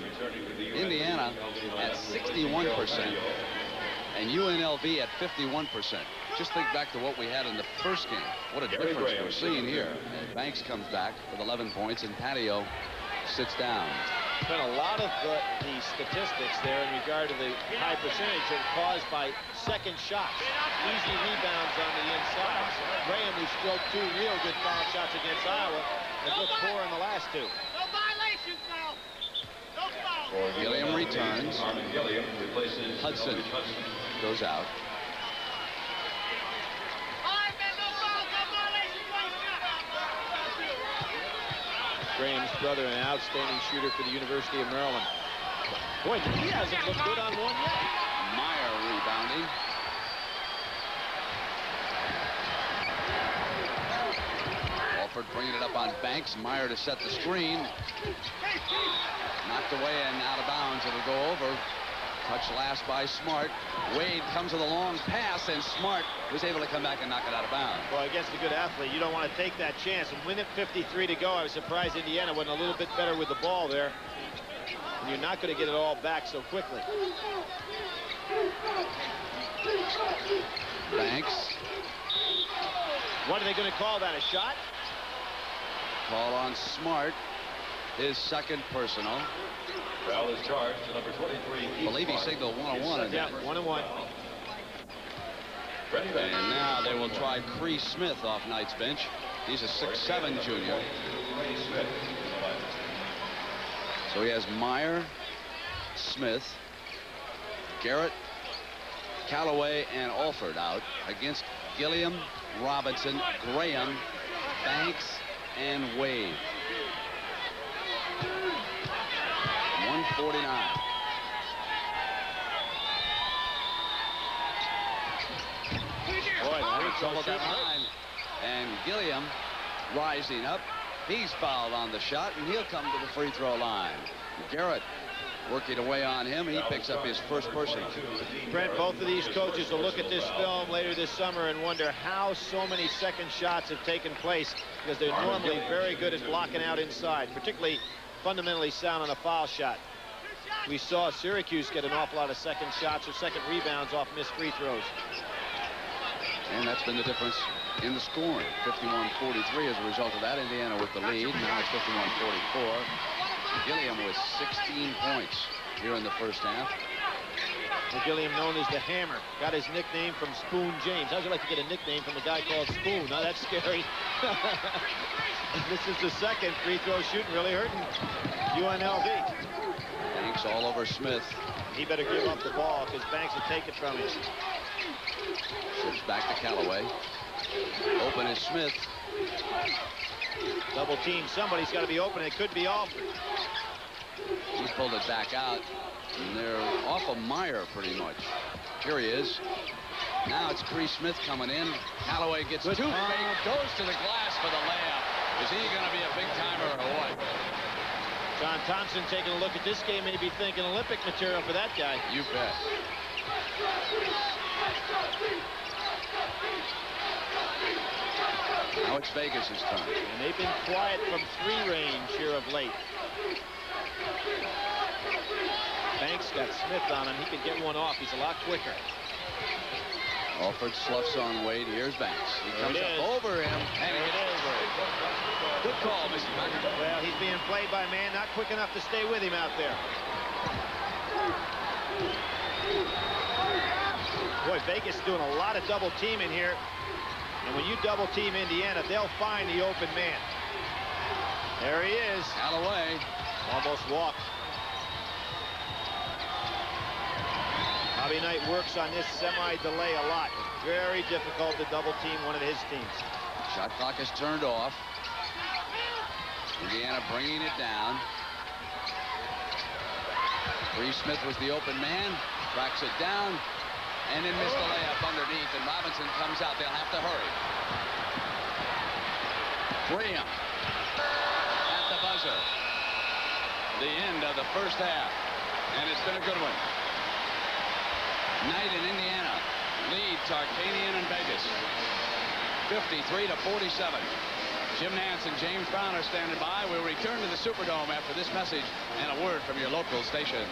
A: Indiana at 61% and UNLV at 51%. Just think back to what we had in the first game. What a difference we're seeing here. And Banks comes back with 11 points and Patio sits down.
C: Been a lot of the statistics there in regard to the high percentage are caused by second shots. Easy rebounds on the inside. Graham, who stroked 2 real good foul shots against Iowa, has looked poor in the last 2.
E: No violations now. No foul.
A: Gilliam returns. Hudson goes out.
C: Graham's brother, an outstanding shooter for the University of Maryland. Boy, he hasn't looked good on one yet.
A: Meyer rebounding. Alford bringing it up on Banks. Meyer to set the screen. Knocked away and out of bounds. It'll go over. Touch last by Smart. Wade comes with a long pass, and Smart was able to come back and knock it out of bounds.
C: Well, against a good athlete, you don't want to take that chance. And win it 53 to go. I was surprised Indiana wasn't a little bit better with the ball there. And you're not going to get it all back so quickly.
A: Banks.
C: What are they going to call that? A shot?
A: Call on Smart. His second personal.
B: Foul is charged to number 23.
A: I believe he signaled 1-on-1.
C: Yeah, 1-on-1.
A: And now they will try Cree Smith off Knight's bench. He's a 6'7" junior. So he has Meyer, Smith, Garrett, Callaway, and Alford out against Gilliam, Robinson, Graham, Banks, and Wade. 149.
C: Boy,
A: Trouble that line. And Gilliam rising up. He's fouled on the shot, and he'll come to the free throw line. Garrett working away on him. He picks up his first personal.
C: Brent, both of these coaches will look at this film later this summer and wonder how so many second shots have taken place, because they're normally very good at blocking out inside, particularly fundamentally sound on a foul shot. We saw Syracuse get an awful lot of second shots or second rebounds off missed free throws.
A: And that's been the difference in the scoring. 51-43 as a result of that. Indiana with the lead. Now it's 51-44. Gilliam with 16 points here in the first half.
C: Gilliam, known as the Hammer, got his nickname from Spoon James. How'd you like to get a nickname from a guy called Spoon? Now that's scary. This is the second free throw shooting really hurting UNLV.
A: Banks all over Smith.
C: He better give up the ball because Banks will take it from him.
A: Ships back to Callaway. Open is Smith.
C: Double team. Somebody's got to be open. It could be Alford.
A: He's pulled it back out. And they're off of Meyer pretty much. Here he is. Now it's Cree Smith coming in. Callaway gets two fake, goes to the glass for the layup. Is he going to be a big timer or what?
C: John Thompson taking a look at this game, maybe thinking Olympic material for that guy.
A: You bet. Now it's Vegas' turn.
C: And they've been quiet from 3 range here of late. Banks got Smith on him. He can get one off. He's a lot quicker.
A: Alford sloughs on Wade. Here's Banks. He comes up over him, and he gets over it. Good call, Mr. Becker.
C: Well, he's being played by a man not quick enough to stay with him out there. Boy, Vegas is doing a lot of double teaming here. And when you double team Indiana, they'll find the open man. There he is.
A: Callaway.
C: Almost walked. Bobby Knight works on this semi-delay a lot. It's very difficult to double team one of his teams.
A: Shot clock is turned off. Indiana bringing it down. Cree Smith was the open man. Tracks it down. And then missed the layup underneath. And Robinson comes out. They'll have to hurry. Graham at the buzzer. The end of the first half. And it's been a good one. Knight in Indiana lead Tarkanian and Vegas 53-47. Jim Nance and James Brown are standing by. We'll return to the Superdome after this message and a word from your local stations.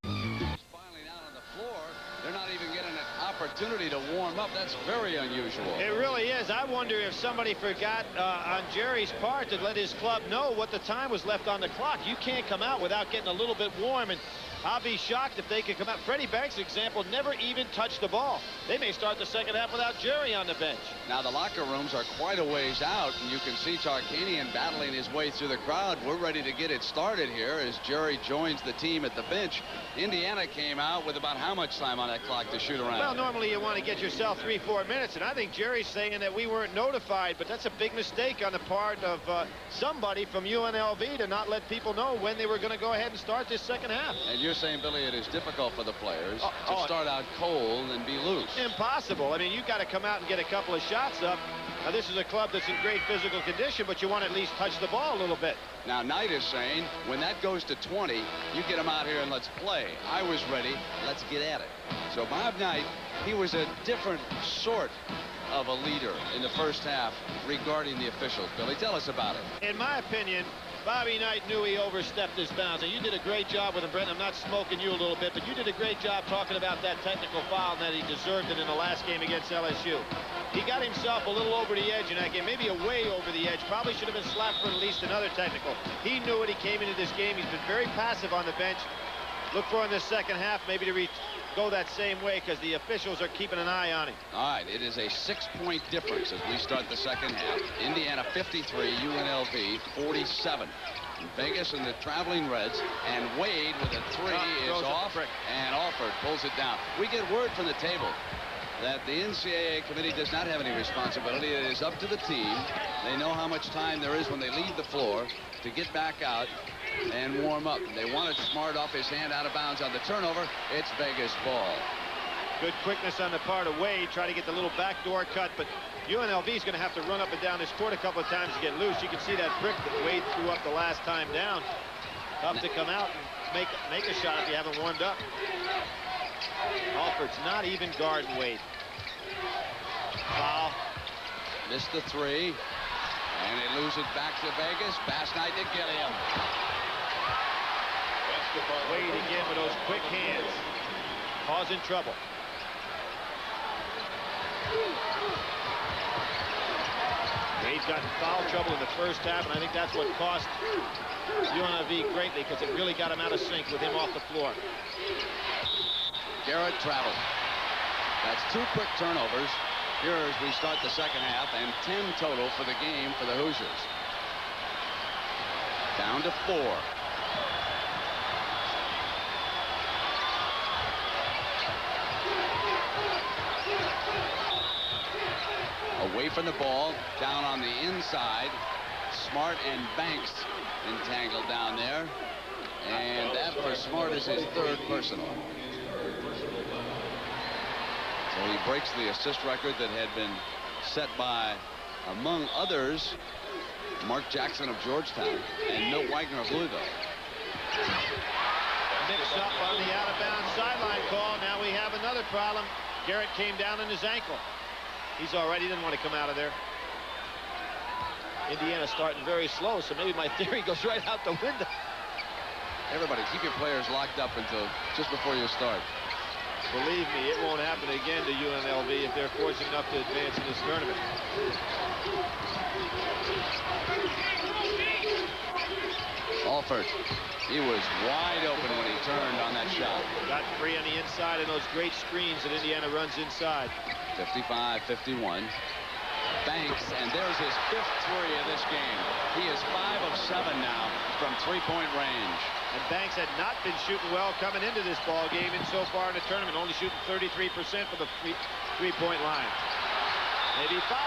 A: Finally out on the floor, they're not even getting an opportunity to warm up. That's very unusual.
C: It really is. I wonder if somebody forgot on Jerry's part to let his club know what the time was left on the clock. You can't come out without getting a little bit warm, and I'll be shocked if they could come out. Freddie Banks' example, never even touched the ball. They may start the second half without Jerry on the bench.
A: Now the locker rooms are quite a ways out, and you can see Tarkanian battling his way through the crowd. We're ready to get it started here as Jerry joins the team at the bench. Indiana came out with about how much time on that clock to shoot around?
C: Well, normally you want to get yourself 3-4 minutes, and I think Jerry's saying that we weren't notified, but that's a big mistake on the part of somebody from UNLV to not let people know when they were going to go ahead and start this second half.
A: And you're saying, Billy, it is difficult for the players to start out cold and be loose.
C: Impossible. I mean, you've got to come out and get a couple of shots up. Now, this is a club that's in great physical condition, but you want to at least touch the ball a little bit.
A: Now, Knight is saying, when that goes to 20, you get him out here and let's play. I was ready. Let's get at it. So Bob Knight, he was a different sort of a leader in the first half regarding the officials. Billy, tell us about it.
C: In my opinion, Bobby Knight knew he overstepped his bounds. And you did a great job with him, Brent. I'm not smoking you a little bit, but you did a great job talking about that technical foul and that he deserved it in the last game against LSU. He got himself a little over the edge in that game, maybe a way over the edge. Probably should have been slapped for at least another technical. He knew it. He came into this game. He's been very passive on the bench. Look for in the second half maybe to go that same way because the officials are keeping an eye on him.
A: All right, it is a 6-point difference as we start the second half. Indiana 53, UNLV 47. Vegas and the traveling Reds, and Wade with a three is off, and Alford pulls it down. We get word from the table that the NCAA committee does not have any responsibility. It is up to the team. They know how much time there is when they leave the floor to get back out and warm up. They wanted Smart off his hand out of bounds on the turnover. It's Vegas ball.
C: Good quickness on the part of Wade, trying to get the little backdoor cut, but UNLV is going to have to run up and down this court a couple of times to get loose. You can see that brick that Wade threw up the last time down. Tough to come out and make a shot if you haven't warmed up. Alford's not even guarding Wade. Foul.
A: Missed the three, and they lose it back to Vegas. Bass Knight to Gilliam.
C: Wade again with those quick hands, causing trouble. Wade's got in foul trouble in the first half, and I think that's what cost UNLV greatly, because it really got him out of sync with him off the floor.
A: Garrett traveled. That's 2 quick turnovers. Here as we start the second half, and 10 total for the game for the Hoosiers. Down to 4. Away from the ball, down on the inside. Smart and Banks entangled down there. And that for Smart is his 3rd personal. So he breaks the assist record that had been set by, among others, Mark Jackson of Georgetown and Milt Wagner of Louisville.
C: Mixed up on the out-of-bounds sideline call. Now we have another problem. Garrett came down on his ankle. He's all right. He didn't want to come out of there. Indiana starting very slow, so maybe my theory goes right out the window.
A: Everybody, keep your players locked up until just before you start.
C: Believe me, it won't happen again to UNLV if they're fortunate enough to advance in this tournament.
A: Alford, he was wide open when he turned on that shot.
C: Got free on the inside and those great screens that Indiana runs inside.
A: 55-51. Banks, and there's his 5th 3 of this game. He is 5 of 7 now from 3-point range.
C: And Banks had not been shooting well coming into this ball game, and so far in the tournament, only shooting 33% for the three-point line. Maybe 5.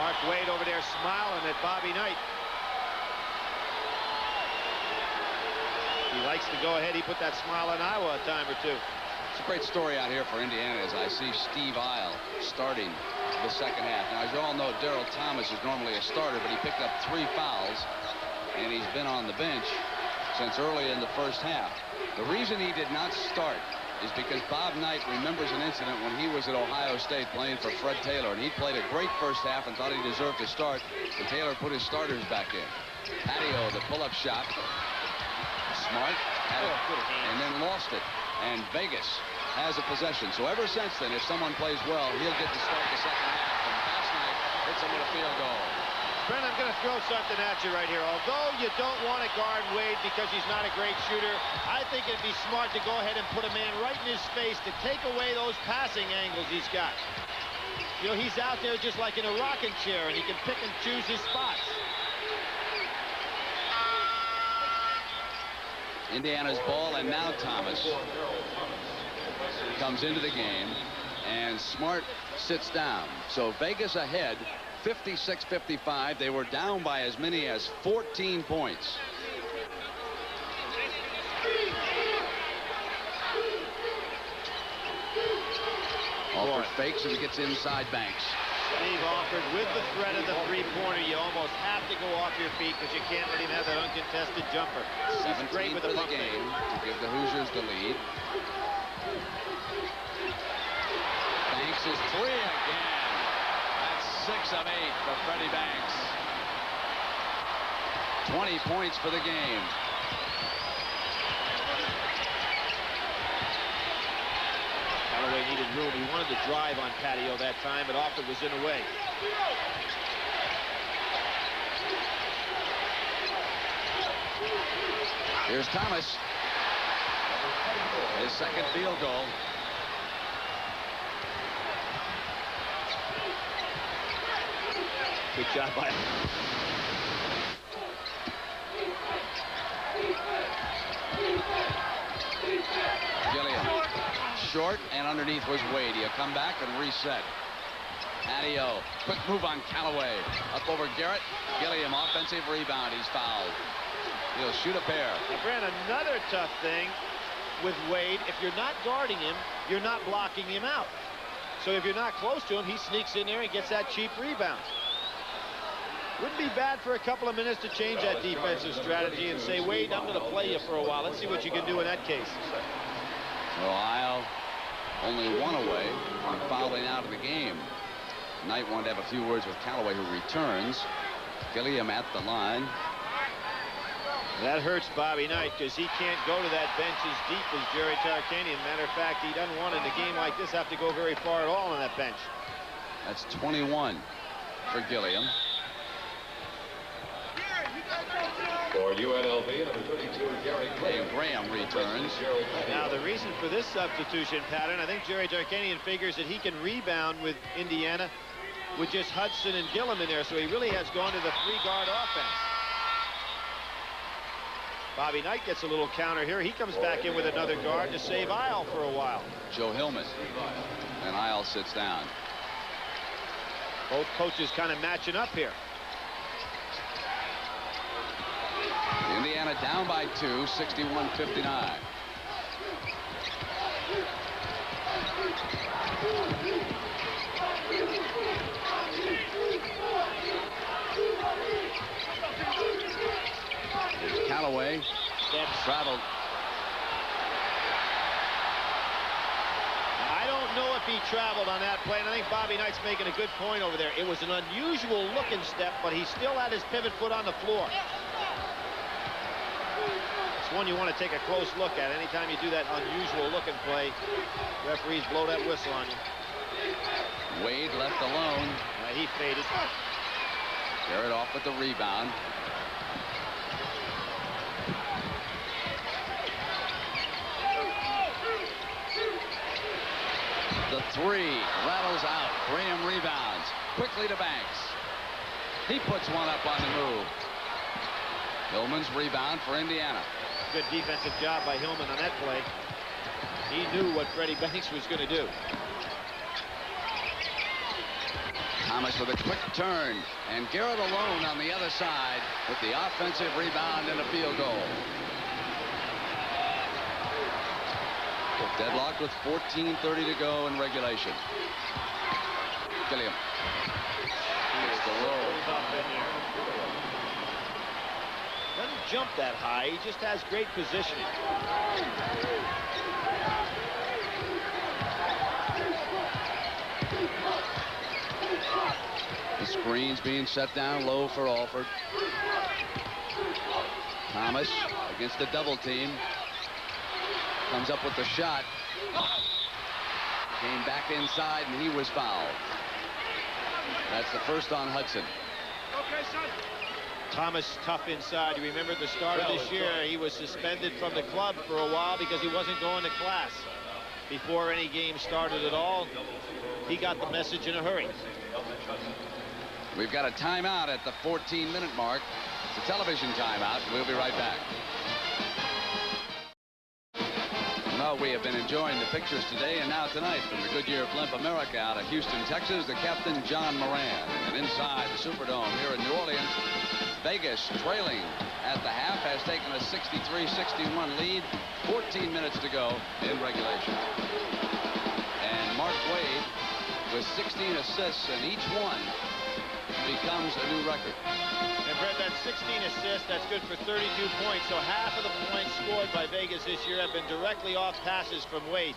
C: Mark Wade over there smiling at Bobby Knight. He likes to go ahead. He put that smile on Iowa a time or two.
A: It's a great story out here for Indiana as I see Steve Isle starting the second half. Now, as you all know, Daryl Thomas is normally a starter, but he picked up 3 fouls, and he's been on the bench since early in the first half. The reason he did not start is because Bob Knight remembers an incident when he was at Ohio State playing for Fred Taylor, and he played a great first half and thought he deserved to start, and Taylor put his starters back in. Patio, the pull-up shot. Smart had it, and then lost it. And Vegas has a possession. So ever since then, if someone plays well, he'll get to start the second half. And last night, hits him with a field goal.
C: Brent, I'm going to throw something at you right here. Although you don't want to guard Wade because he's not a great shooter, I think it'd be smart to go ahead and put a man right in his face to take away those passing angles he's got. You know, he's out there just like in a rocking chair, and he can pick and choose his spots.
A: Indiana's ball, and now Thomas comes into the game, and Smart sits down. So Vegas ahead, 56-55. They were down by as many as 14 points. Alford fakes and gets inside Banks.
C: Steve Alford with the threat of the three-pointer. You almost have to go off your feet because you can't let him have that uncontested jumper.
A: 17 for the game to give the Hoosiers the lead. Banks is 3 again. That's 6 of 8 for Freddie Banks. 20 points for the game.
C: Callaway needed room. He wanted to drive on Patio that time, but Alford was in the way.
A: Here's Thomas. His second field goal.
C: Good job by him.
A: Gilliam. Short, and underneath was Wade. He'll come back and reset. Patio. Quick move on Callaway. Up over Garrett. Gilliam, offensive rebound. He's fouled. He'll shoot a pair.
C: Now, Brent, another tough thing with Wade, if you're not guarding him, you're not blocking him out. So if you're not close to him, he sneaks in there and gets that cheap rebound. Wouldn't be bad for a couple of minutes to change that defensive strategy and say, Wade, I'm going to play you for a while. Let's see what you can do in that case.
A: Well, Isle only 1 away from fouling out of the game. Knight wanted to have a few words with Callaway, who returns. Gilliam at the line.
C: That hurts Bobby Knight because he can't go to that bench as deep as Jerry Tarkanian. Matter of fact, he doesn't want in a game like this have to go very far at all on that bench.
A: That's 21 for Gilliam.
B: For UNLV, number 32, Gary
A: Graham returns.
C: Now, the reason for this substitution pattern, I think Jerry Tarkanian figures that he can rebound with Indiana with just Hudson and Gilliam in there, so he really has gone to the three-guard offense. Bobby Knight gets a little counter here. He comes back in with another guard to save Isle for a while.
A: Joe Hillman. And Isle sits down.
C: Both coaches kind of matching up here.
A: Indiana down by 2, 61-59. There's Callaway. Traveled.
C: I don't know if he traveled on that play, and I think Bobby Knight's making a good point over there. It was an unusual looking step, but he still had his pivot foot on the floor. It's one you want to take a close look at. Anytime you do that unusual looking play, referees blow that whistle on you.
A: Wade left alone.
C: He faded.
A: Garrett off with the rebound. The three rattles out. Graham rebounds quickly to Banks. He puts one up on the move. Hillman's rebound for Indiana.
C: Good defensive job by Hillman on that play. He knew what Freddie Banks was going to do.
A: Thomas with a quick turn, and Garrett alone on the other side with the offensive rebound and a field goal. Deadlocked with 14:30 to go in regulation. Gilliam. It's the roll.
C: Doesn't jump that high. He just has great positioning.
A: The screen's being set down low for Alford. Thomas against the double team. Comes up with the shot. Came back inside, and he was fouled. That's the first on Hudson.
E: Okay, son.
C: Thomas tough inside. You remember at the start of this year, he was suspended from the club for a while because he wasn't going to class. Before any game started at all, he got the message in a hurry.
A: We've got a timeout at the 14-minute mark. It's a television timeout. We'll be right back. Well, we have been enjoying the pictures today and now tonight from the Goodyear Blimp America out of Houston, Texas, the captain, John Moran. And inside the Superdome here in New Orleans, Vegas trailing at the half has taken a 63-61 lead. 14 minutes to go in regulation. And Mark Wade with 16 assists, and each one becomes a new record.
C: And Brett, that's 16 assists. That's good for 32 points. So half of the points scored by Vegas this year have been directly off passes from Wade.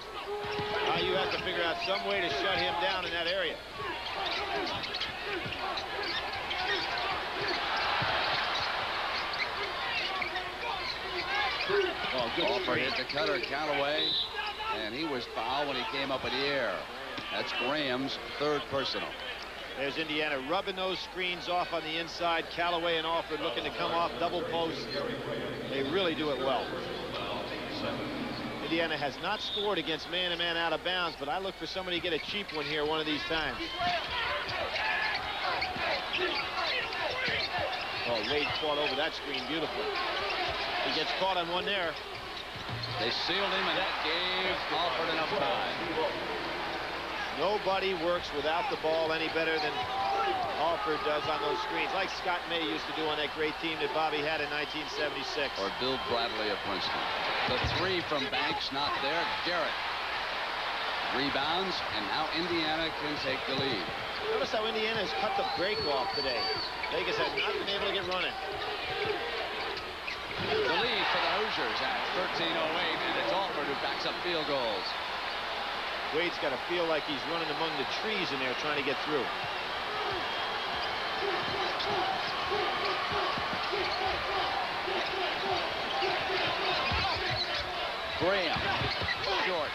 C: Now you have to figure out some way to shut him down in that area.
A: Oh, good Alford hit the cutter, Callaway, and he was fouled when he came up in the air. That's Graham's third personal.
C: There's Indiana rubbing those screens off on the inside. Callaway and Alford looking to come off double post. They really do it well. Indiana has not scored against man-to-man out of bounds, but I look for somebody to get a cheap one here one of these times. Oh, Wade fought over that screen beautifully. He gets caught on one there.
A: They sealed him, and that gave Alford enough time.
C: Nobody works without the ball any better than Alford does on those screens, like Scott May used to do on that great team that Bobby had in 1976.
A: Or Bill Bradley of Princeton. The three from Banks, not there. Garrett rebounds, and now Indiana can take the lead.
C: Notice how Indiana has cut the break off today. Vegas has not been able to get running.
A: The lead for the Hoosiers at 13:08, and it's Alford who backs up field goals.
C: Wade's got to feel like he's running among the trees in there trying to get through.
A: Graham, short.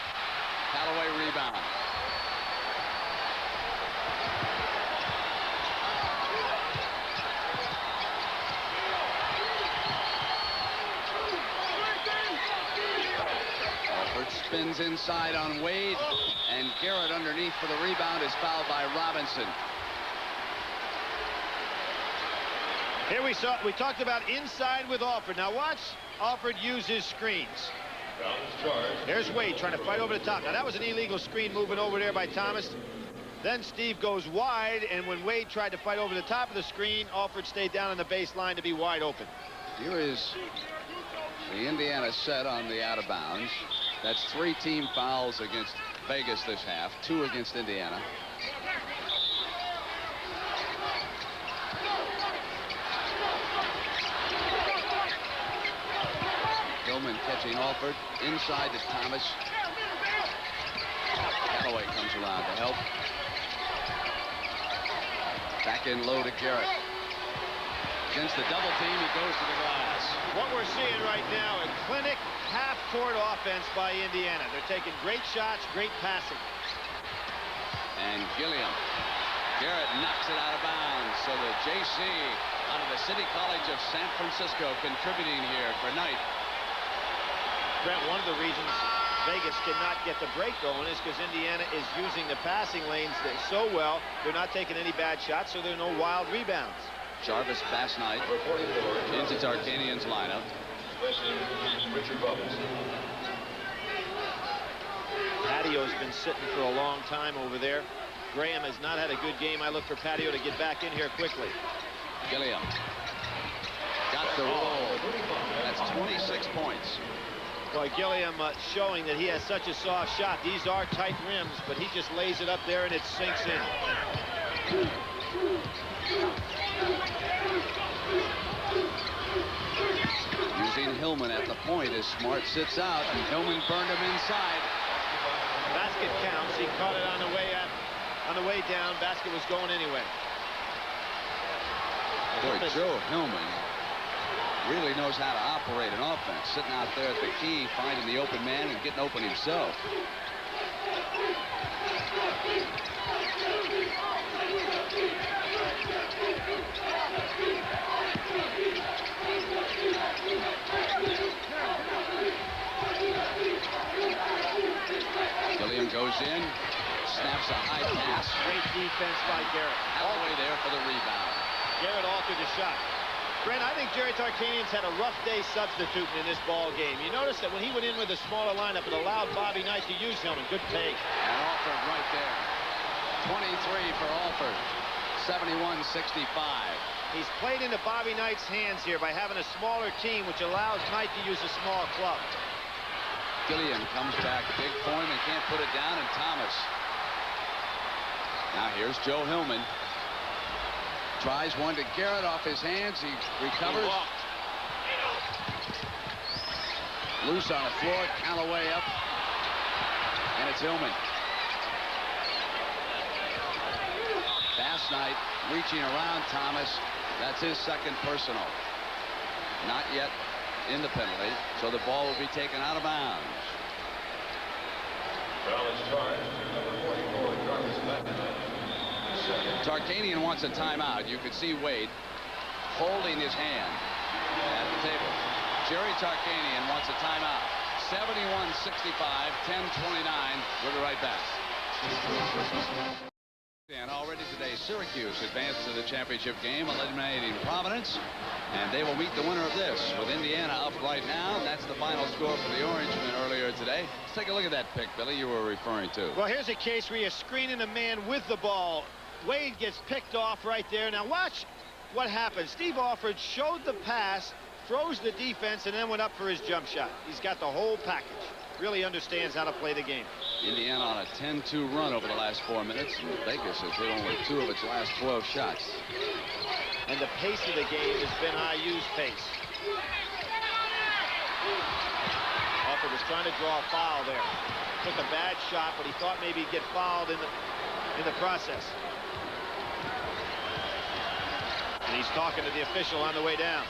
A: Callaway rebound. Alford spins inside on Wade, and Garrett underneath for the rebound is fouled by Robinson.
C: Here we talked about inside with Alford. Now watch Alford use his screens. There's Wade trying to fight over the top. Now that was an illegal screen moving over there by Thomas. Then Steve goes wide, and when Wade tried to fight over the top of the screen, Alford stayed down on the baseline to be wide open.
A: Here is the Indiana set on the out of bounds. That's 3 team fouls against Vegas this half, 2 against Indiana. Hillman catching Alford inside to Thomas. Callaway comes around to help. Back in low to Garrett. Against the double team, he goes to the glass.
C: What we're seeing right now is clinic half-court offense by Indiana. They're taking great shots, great passing.
A: And Gilliam. Garrett knocks it out of bounds. So the JC out of the City College of San Francisco contributing here for Knight.
C: Brent, one of the reasons Vegas cannot get the break going is because Indiana is using the passing lanes so well. They're not taking any bad shots, so there are no wild rebounds.
A: Jarvis Bassnight into Tarkanian's lineup.
C: Patio's been sitting for a long time over there. Graham has not had a good game. I look for Patio to get back in here quickly.
A: Gilliam got the roll. That's 26 points.
C: Boy, Gilliam showing that he has such a soft shot. These are tight rims, but he just lays it up there and it sinks in.
A: Using Hillman at the point as Smart sits out, and Hillman burned him inside.
C: Basket counts. He caught it on the way down. Basket was going anyway.
A: Boy, Joe Hillman really knows how to operate an offense, sitting out there at the key, finding the open man and getting open himself. Gilliam goes in, snaps a high pass.
C: Great defense by Garrett.
A: All the way there for the rebound.
C: Garrett altered the shot. Brent, I think Jerry Tarkanian's had a rough day substituting in this ball game. You notice that when he went in with a smaller lineup, it allowed Bobby Knight to use Hillman. Good take.
A: And Alford right there. 23 for Alford. 71-65.
C: He's played into Bobby Knight's hands here by having a smaller team, which allows Knight to use a small club.
A: Gilliam comes back big for him and can't put it down, and Thomas. Now here's Joe Hillman. Tries one to Garrett off his hands. He recovers. Loose on the floor. Callaway up. And it's Hillman. Bassnight reaching around Thomas. That's his second personal. Not yet in the penalty. So the ball will be taken out of bounds. Tarkanian wants a timeout. You could see Wade holding his hand at the table. Jerry Tarkanian wants a timeout. 71-65, 10:29. We'll be right back. And already today, Syracuse advanced to the championship game, eliminating Providence. And they will meet the winner of this with Indiana up right now. And that's the final score for the Orangemen earlier today. Let's take a look at that pick, Billy, you were referring to.
C: Well, here's a case where you're screening a man with the ball. Wade gets picked off right there. Now watch what happens. Steve Alford showed the pass, froze the defense, and then went up for his jump shot. He's got the whole package. Really understands how to play the game.
A: Indiana on a 10-2 run over the last 4 minutes. Vegas has hit only 2 of its last 12 shots.
C: And the pace of the game has been IU's pace. Alford was trying to draw a foul there. Took a bad shot, but he thought maybe he'd get fouled in the process. And he's talking to the official on the way down.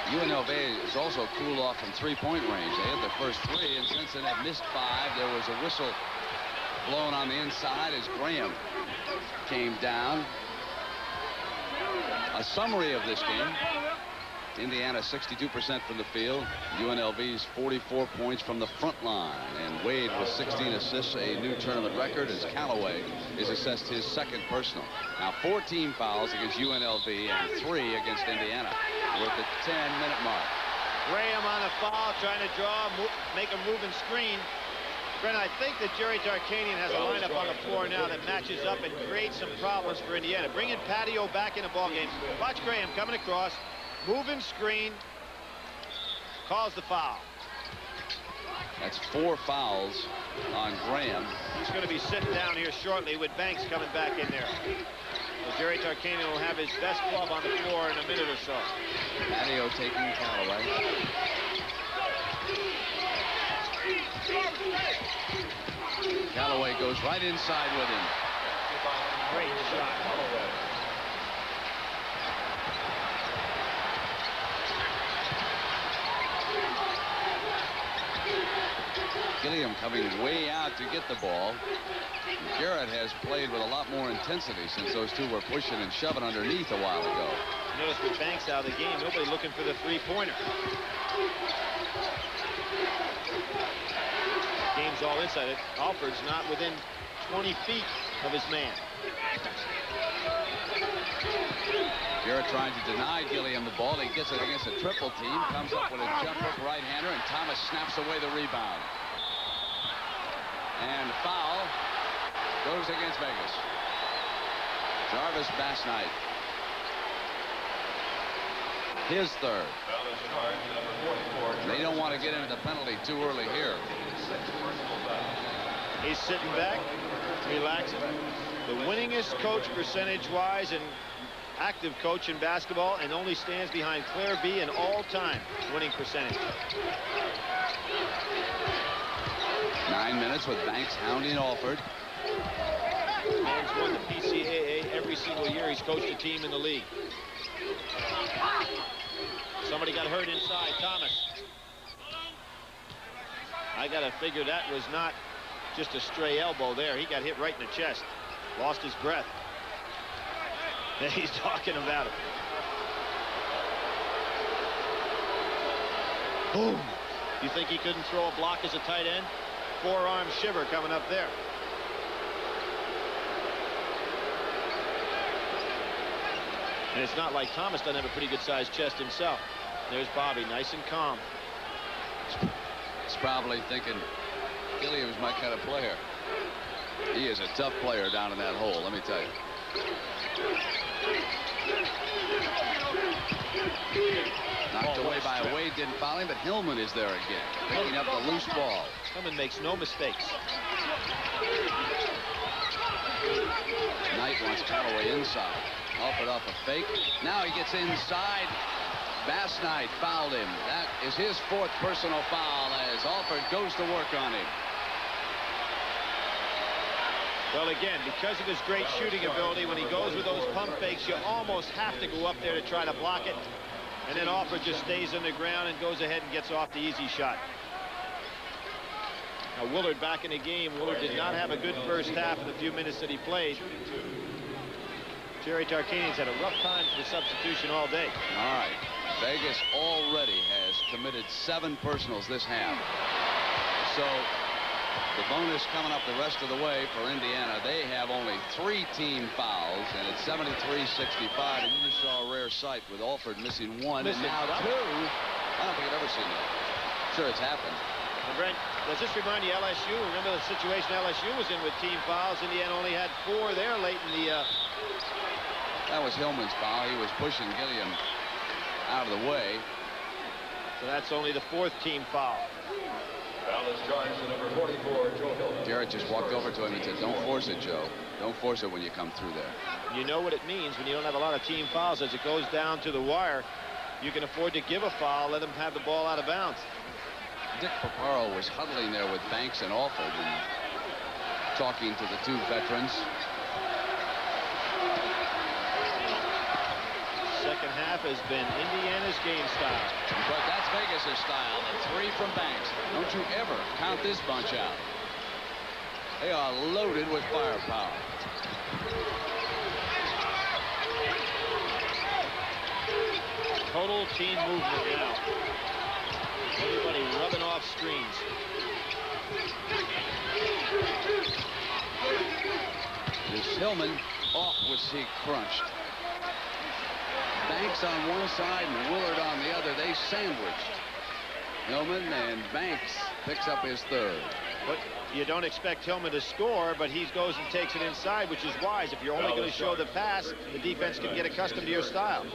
A: UNLV is also cooled off from three-point range. They had their first three, and since they had missed 5, there was a whistle blown on the inside as Graham came down. A summary of this game. Indiana 62% from the field. UNLV's 44 points from the front line. And Wade with 16 assists, a new tournament record, as Callaway is assessed his second personal. Now 14 fouls against UNLV and 3 against Indiana. We're at the 10-minute mark.
C: Graham on a foul, trying to draw, make a move and screen. Brent, I think that Jerry Tarkanian has a lineup on the floor now that matches up and creates some problems for Indiana. Bringing Patio back in the ballgame. Watch Graham coming across, move and screen, calls the foul.
A: That's 4 fouls on Graham.
C: He's going to be sitting down here shortly with Banks coming back in there. So Jerry Tarkanian will have his best club on the floor in a minute or so.
A: Patio taking Callaway. Callaway goes right inside with him.
C: Great shot.
A: Gilliam coming way out to get the ball. Garrett has played with a lot more intensity since those two were pushing and shoving underneath a while ago.
C: Notice with Banks out of the game, nobody looking for the three-pointer. Game's all inside it. Alford's not within 20 feet of his man.
A: Garrett trying to deny Gilliam the ball. He gets it against a triple team. Comes up with a jump hook right-hander, and Thomas snaps away the rebound. And the foul goes against Vegas. Jarvis Bassnight. His third. They don't want to get into the penalty too early here.
C: He's sitting back, relaxing. The winningest coach percentage-wise and active coach in basketball, and only stands behind Claire B in all-time winning percentage.
A: 9 minutes with Banks hounding Alford.
C: Man's won the PCAA every single year he's coached a team in the league. Somebody got hurt inside. Thomas. I got to figure that was not just a stray elbow there. He got hit right in the chest. Lost his breath. He's talking about it. Boom. You think he couldn't throw a block as a tight end? Forearm shiver coming up there. And it's not like Thomas doesn't have a pretty good-sized chest himself. There's Bobby, nice and calm.
A: He's probably thinking Gilliam's my kind of player. He is a tough player down in that hole, let me tell you. Knocked away by Wade, didn't foul him, but Hillman is there again, picking up the loose ball.
C: Hillman makes no mistakes.
A: Knight wants Callaway inside. Offered off a fake. Now he gets inside. Bassnight fouled him. That is his 4th personal foul as Alford goes to work on him.
C: Well, again, because of his great shooting ability, when he goes with those pump fakes, you almost have to go up there to try to block it. And then Alford just stays on the ground and goes ahead and gets off the easy shot. Now, Willard back in the game. Willard did not have a good first half in the few minutes that he played. Jerry Tarkanian's had a rough time for the substitution all day.
A: All right. Vegas already has committed 7 personals this half. So the bonus coming up the rest of the way for Indiana. They have only 3 team fouls, and it's 73-65. And you just saw a rare sight with Alford missing 1 and now 2. I don't think I've ever seen that. Sure, it's happened.
C: And Brent, does this remind you of LSU? Remember the situation LSU was in with team fouls. Indiana only had 4 there late in the...
A: That was Hillman's foul. He was pushing Gilliam out of the way.
C: So that's only the 4th team foul.
B: Foul is charged to number 44, Joe Hillman.
A: Garrett just walked over to him and said, "Don't force it, Joe. Don't force it when you come through there."
C: You know what it means when you don't have a lot of team fouls. As it goes down to the wire, you can afford to give a foul, let them have the ball out of bounds.
A: Dick Paparo was huddling there with Banks and Alford and talking to the 2 veterans.
C: has been Indiana's game style.
A: But that's Vegas' style. The three from Banks. Don't you ever count this bunch out. They are loaded with firepower.
C: Total team movement now. Everybody rubbing off screens.
A: Is Hillman off was he crunched. Banks on one side and Willard on the other. They sandwiched. Hillman and Banks picks up his third.
C: But you don't expect Hillman to score, but he goes and takes it inside, which is wise. If you're only going to show the pass, the defense can get accustomed to your style.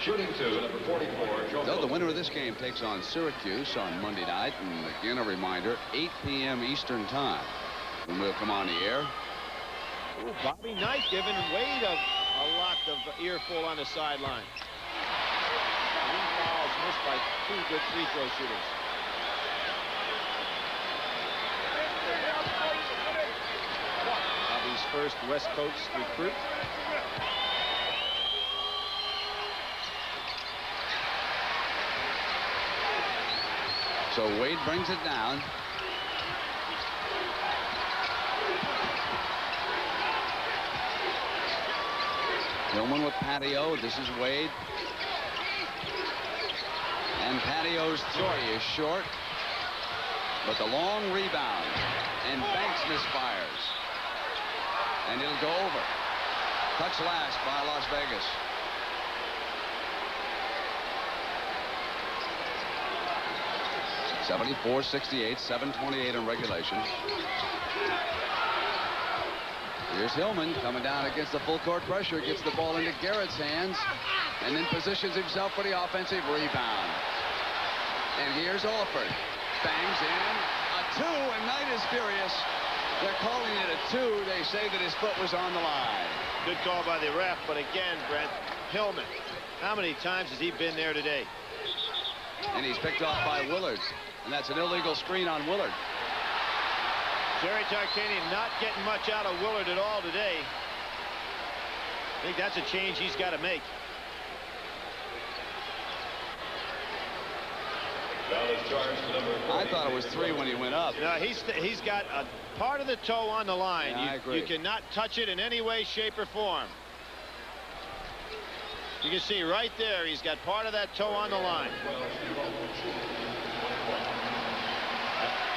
B: Shooting two, number 44.
A: So the winner of this game takes on Syracuse on Monday night. And again, a reminder, 8 p.m. Eastern time when we'll come on the air.
C: Ooh, Bobby Knight giving Wade a lot of earful on the sideline. 3 fouls missed by 2 good free throw shooters. Bobby's first West Coast recruit.
A: So Wade brings it down. Hillman with Patio. This is Wade. And Patio's three is short. But the long rebound. And Banks misfires. And it'll go over. Touch last by Las Vegas. (74-68), 7:28 in regulation. Here's Hillman coming down against the full court pressure. Gets the ball into Garrett's hands and then positions himself for the offensive rebound. And here's Alford. Bangs in. A two, and Knight is furious. They're calling it a two. They say that his foot was on the line.
C: Good call by the ref, but again, Brent, Hillman, how many times has he been there today?
A: And he's picked off by Willard. And that's an illegal screen on Willard.
C: Jerry Tarkanian not getting much out of Willard at all today. I think that's a change he's got to make.
A: I thought it was 3 when he went up.
C: No, he's got a part of the toe on the line.
A: Yeah, I agree.
C: You cannot touch it in any way, shape, or form. You can see right there, he's got part of that toe on the line.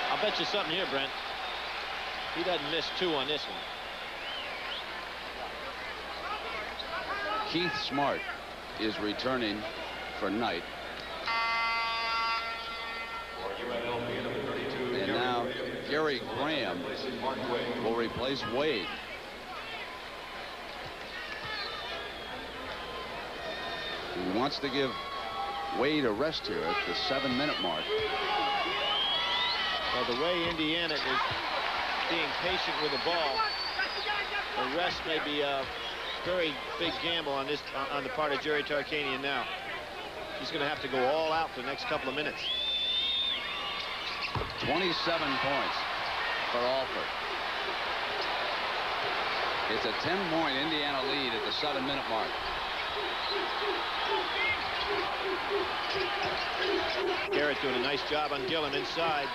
C: I'll bet you something here, Brent. He doesn't miss 2 on this one.
A: Keith Smart is returning for Knight. And now Gary Graham will replace Wade. He wants to give Wade a rest here at the 7-minute mark.
C: Well, the way Indiana is being patient with the ball, the rest may be a very big gamble on this on the part of Jerry Tarkanian now. He's going to have to go all out for the next couple of minutes.
A: 27 points for Alford. It's a 10-point Indiana lead at the 7-minute mark.
C: Garrett doing a nice job on Gillum inside.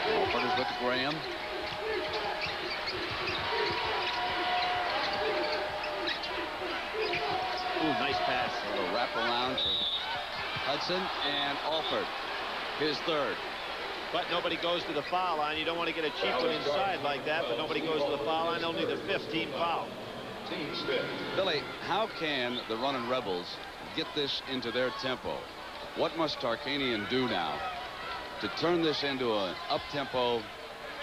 A: Alford is with Graham.
C: Ooh, nice pass.
A: A little wrap around for Hudson and Alford. His third.
C: But nobody goes to the foul line. You don't want to get a cheap one inside like that, but nobody goes to the foul line. Only the 15th foul.
A: Billy, how can the running Rebels get this into their tempo? What must Tarkanian do now to turn this into an up-tempo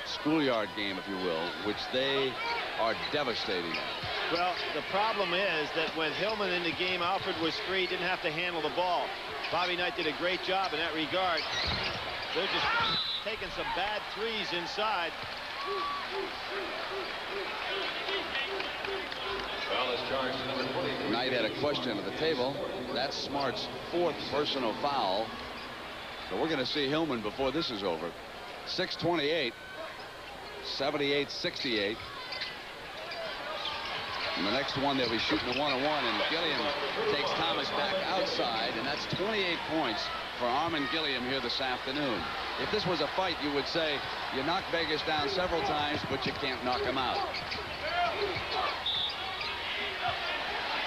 A: schoolyard game, if you will, which they are devastating at?
C: Well, the problem is that when Hillman in the game, Alford was free, didn't have to handle the ball. Bobby Knight did a great job in that regard. They're just taking some bad threes inside.
A: Knight had a question at the table. That's Smart's 4th personal foul. So we're going to see Hillman before this is over. 6:28. 78-68. And the next one, they'll be shooting a one-on-one, and Gilliam takes Thomas back outside, and that's 28 points for Armin Gilliam here this afternoon. If this was a fight, you would say you knocked Vegas down several times, but you can't knock him out.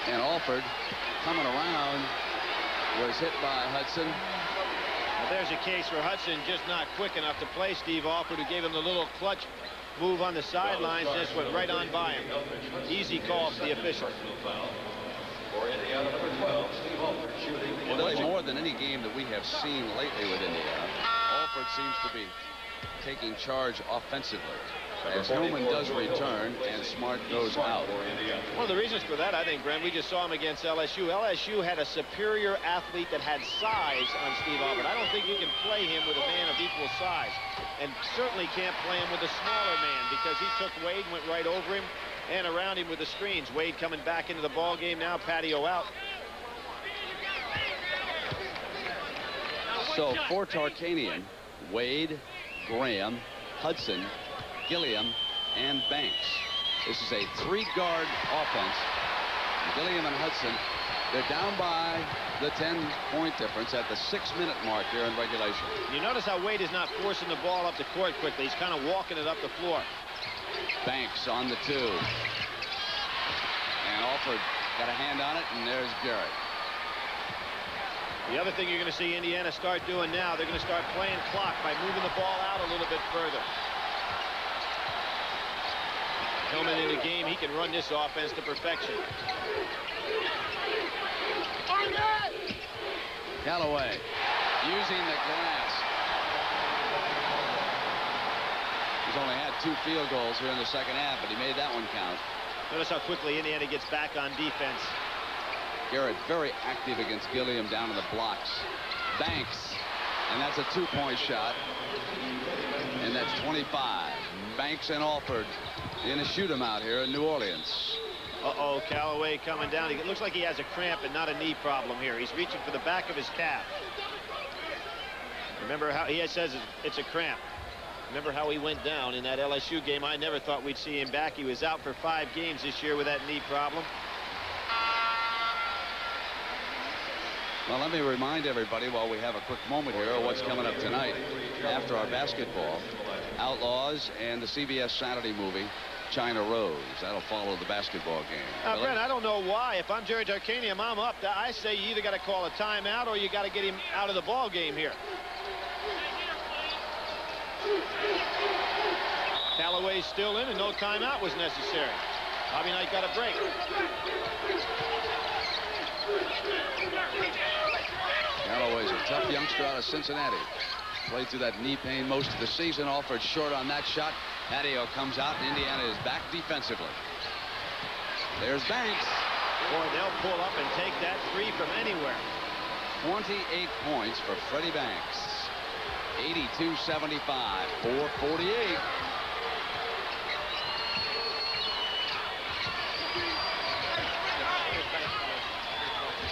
A: And Alford, coming around, was hit by Hudson.
C: Well, there's a case for Hudson just not quick enough to play Steve Alford, who gave him the little clutch move on the sidelines, just went right on by him. Easy call for the official.
A: Well, really more than any game that we have seen lately with Indiana, Alford seems to be taking charge offensively, as Hillman does return and Smart goes out.
C: One of the reasons for that, I think, Brent, we just saw him against LSU. LSU had a superior athlete that had size on Steve Alford. I don't think you can play him with a man of equal size, and certainly can't play him with a smaller man, because he took Wade, went right over him and around him with the screens. Wade coming back into the ball game now, patio out.
A: So for Tarkanian, Wade, Graham, Hudson, Gilliam, and Banks. This is a three-guard offense. Gilliam and Hudson, they're down by the 10-point difference at the 6-minute mark here in regulation.
C: You notice how Wade is not forcing the ball up the court quickly. He's kind of walking it up the floor.
A: Banks on the 2. And Alford got a hand on it, and there's Garrett.
C: The other thing you're going to see Indiana start doing now, they're going to start playing clock by moving the ball out a little bit further. Hillman in the game, he can run this offense to perfection.
A: Callaway using the glass. He's only had 2 field goals here in the second half, but he made that one count.
C: Notice how quickly Indiana gets back on defense.
A: Garrett very active against Gilliam down in the blocks. Banks, and that's a 2-point shot, and that's 25. Banks and Alford in a shoot 'em out here in New Orleans.
C: Uh-oh, Callaway coming down. It looks like he has a cramp and not a knee problem here. He's reaching for the back of his calf. Remember how he says it's a cramp. Remember how he went down in that LSU game? I never thought we'd see him back. He was out for 5 games this year with that knee problem.
A: Well, let me remind everybody while we have a quick moment here of what's coming up tonight after our basketball. Outlaws and the CBS Saturday movie, China Rose. That'll follow the basketball game.
C: Brent, I don't know why. If I'm Jerry Tarkanian, I'm up. I say you either got to call a timeout or you got to get him out of the ball game here. Callaway's still in, and no timeout was necessary. Bobby Knight got a break.
A: Callaway's a tough youngster out of Cincinnati. Played through that knee pain most of the season. Offered short on that shot. Patio comes out, and Indiana is back defensively. There's Banks.
C: Boy, they'll pull up and take that 3 from anywhere.
A: 28 points for Freddie Banks. 82-75, 4:48.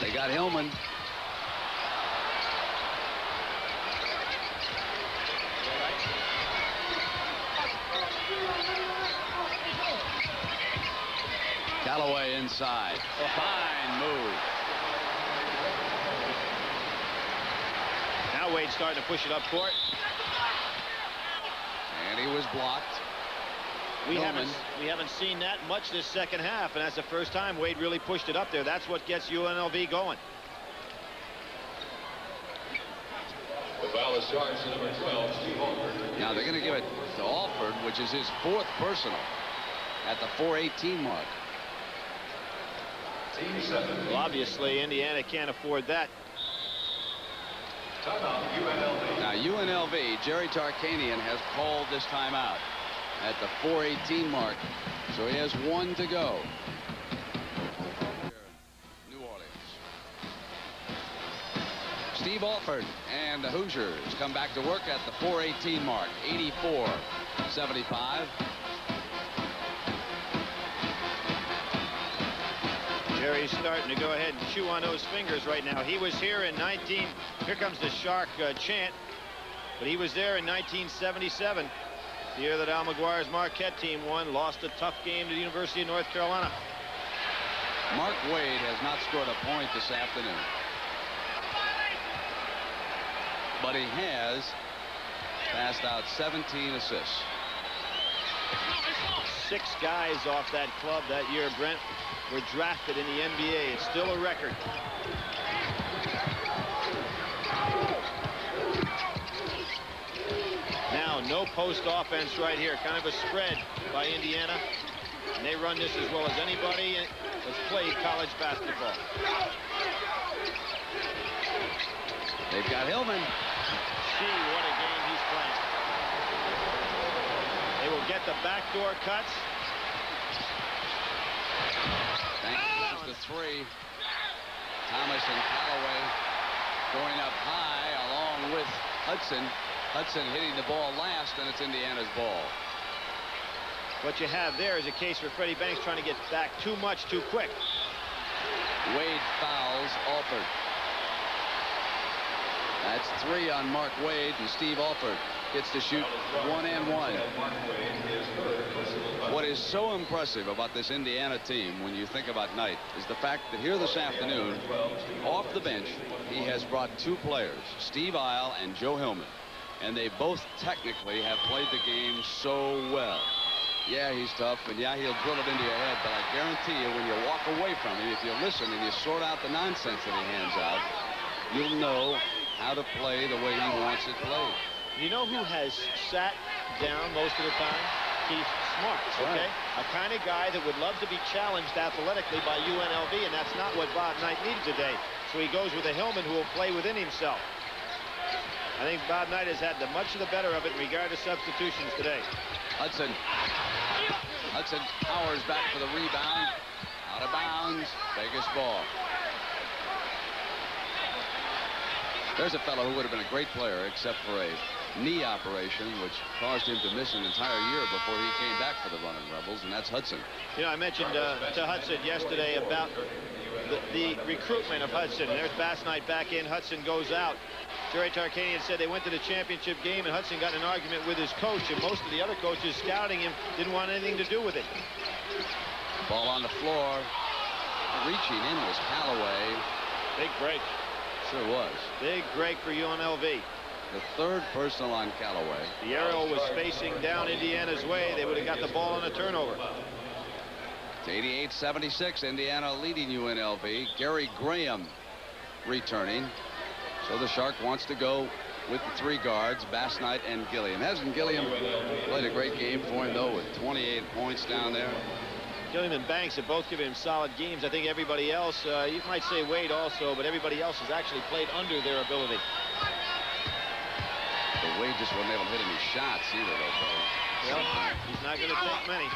A: They got Hillman. Callaway inside. Fine move.
C: Now Wade's starting to push it up court.
A: And he was blocked.
C: We haven't seen that much this second half, and that's the first time Wade really pushed it up there. That's what gets UNLV going.
B: The foul starts at number 12, Steve Alford.
A: Now they're going to give it to Alford, which is his 4th personal at the 4:18 mark.
B: Team 7.
C: Well, obviously, Indiana can't afford that.
B: Timeout, UNLV.
A: Now, UNLV, Jerry Tarkanian has called this timeout at the 4:18 mark. So he has 1 to go. New Orleans. Steve Alford and the Hoosiers come back to work at the 4:18 mark. 84-75.
C: Jerry's starting to go ahead and chew on those fingers right now. He was here in 19. Here comes the Shark chant. But he was there in 1977, the year that Al McGuire's Marquette team won, lost a tough game to the University of North Carolina.
A: Mark Wade has not scored a point this afternoon, but he has passed out 17 assists.
C: 6 guys off that club that year, Brent, were drafted in the NBA. It's still a record. Now, no post offense right here. Kind of a spread by Indiana. And they run this as well as anybody that's played college basketball.
A: They've got Hillman.
C: See what a game he's playing. They will get the backdoor cuts.
A: Thanks to 3. Thomas and Callaway going up high along with Hudson. Hudson hitting the ball last, and it's Indiana's ball.
C: What you have there is a case for Freddie Banks trying to get back too much too quick.
A: Wade fouls Alford. That's 3 on Mark Wade, and Steve Alford gets to shoot 1 and 1. What is so impressive about this Indiana team, when you think about Knight, is the fact that here this afternoon, off the bench, he has brought 2 players, Steve Isle and Joe Hillman. And they both technically have played the game so well. Yeah, he's tough, and yeah, he'll drill it into your head, but I guarantee you, when you walk away from him, if you listen and you sort out the nonsense that he hands out, you'll know how to play the way he wants it played.
C: You know who has sat down most of the time? Keith Smart, okay? Right. A kind of guy that would love to be challenged athletically by UNLV, and that's not what Bob Knight needed today. So he goes with a Hillman who will play within himself. I think Bob Knight has had much of the better of it in regard to substitutions today.
A: Hudson powers back for the rebound. Out of bounds. Vegas ball. There's a fellow who would have been a great player except for a knee operation which caused him to miss an entire year before he came back for the Runnin' Rebels, and that's Hudson.
C: You know, I mentioned to Hudson yesterday about the recruitment of Hudson. And there's Bass Knight back in. Hudson goes out. Jerry Tarkanian said they went to the championship game and Hudson got in an argument with his coach, and most of the other coaches scouting him didn't want anything to do with it.
A: Ball on the floor. Reaching in was Callaway.
C: Big break.
A: Sure was.
C: Big break for UNLV.
A: The 3rd personal on Callaway.
C: The arrow was facing down Indiana's way. They would have got the ball on a turnover.
A: It's 88-76. Indiana leading UNLV. Gary Graham returning. So the Shark wants to go with the 3 guards, Bass Knight and Gilliam. Hasn't Gilliam played a great game for him, though, with 28 points down there?
C: Gilliam and Banks have both given him solid games. I think everybody else, you might say Wade also, but everybody else has actually played under their ability.
A: But Wade just wasn't able to hit any shots either, though.
C: Well, he's not going to take many.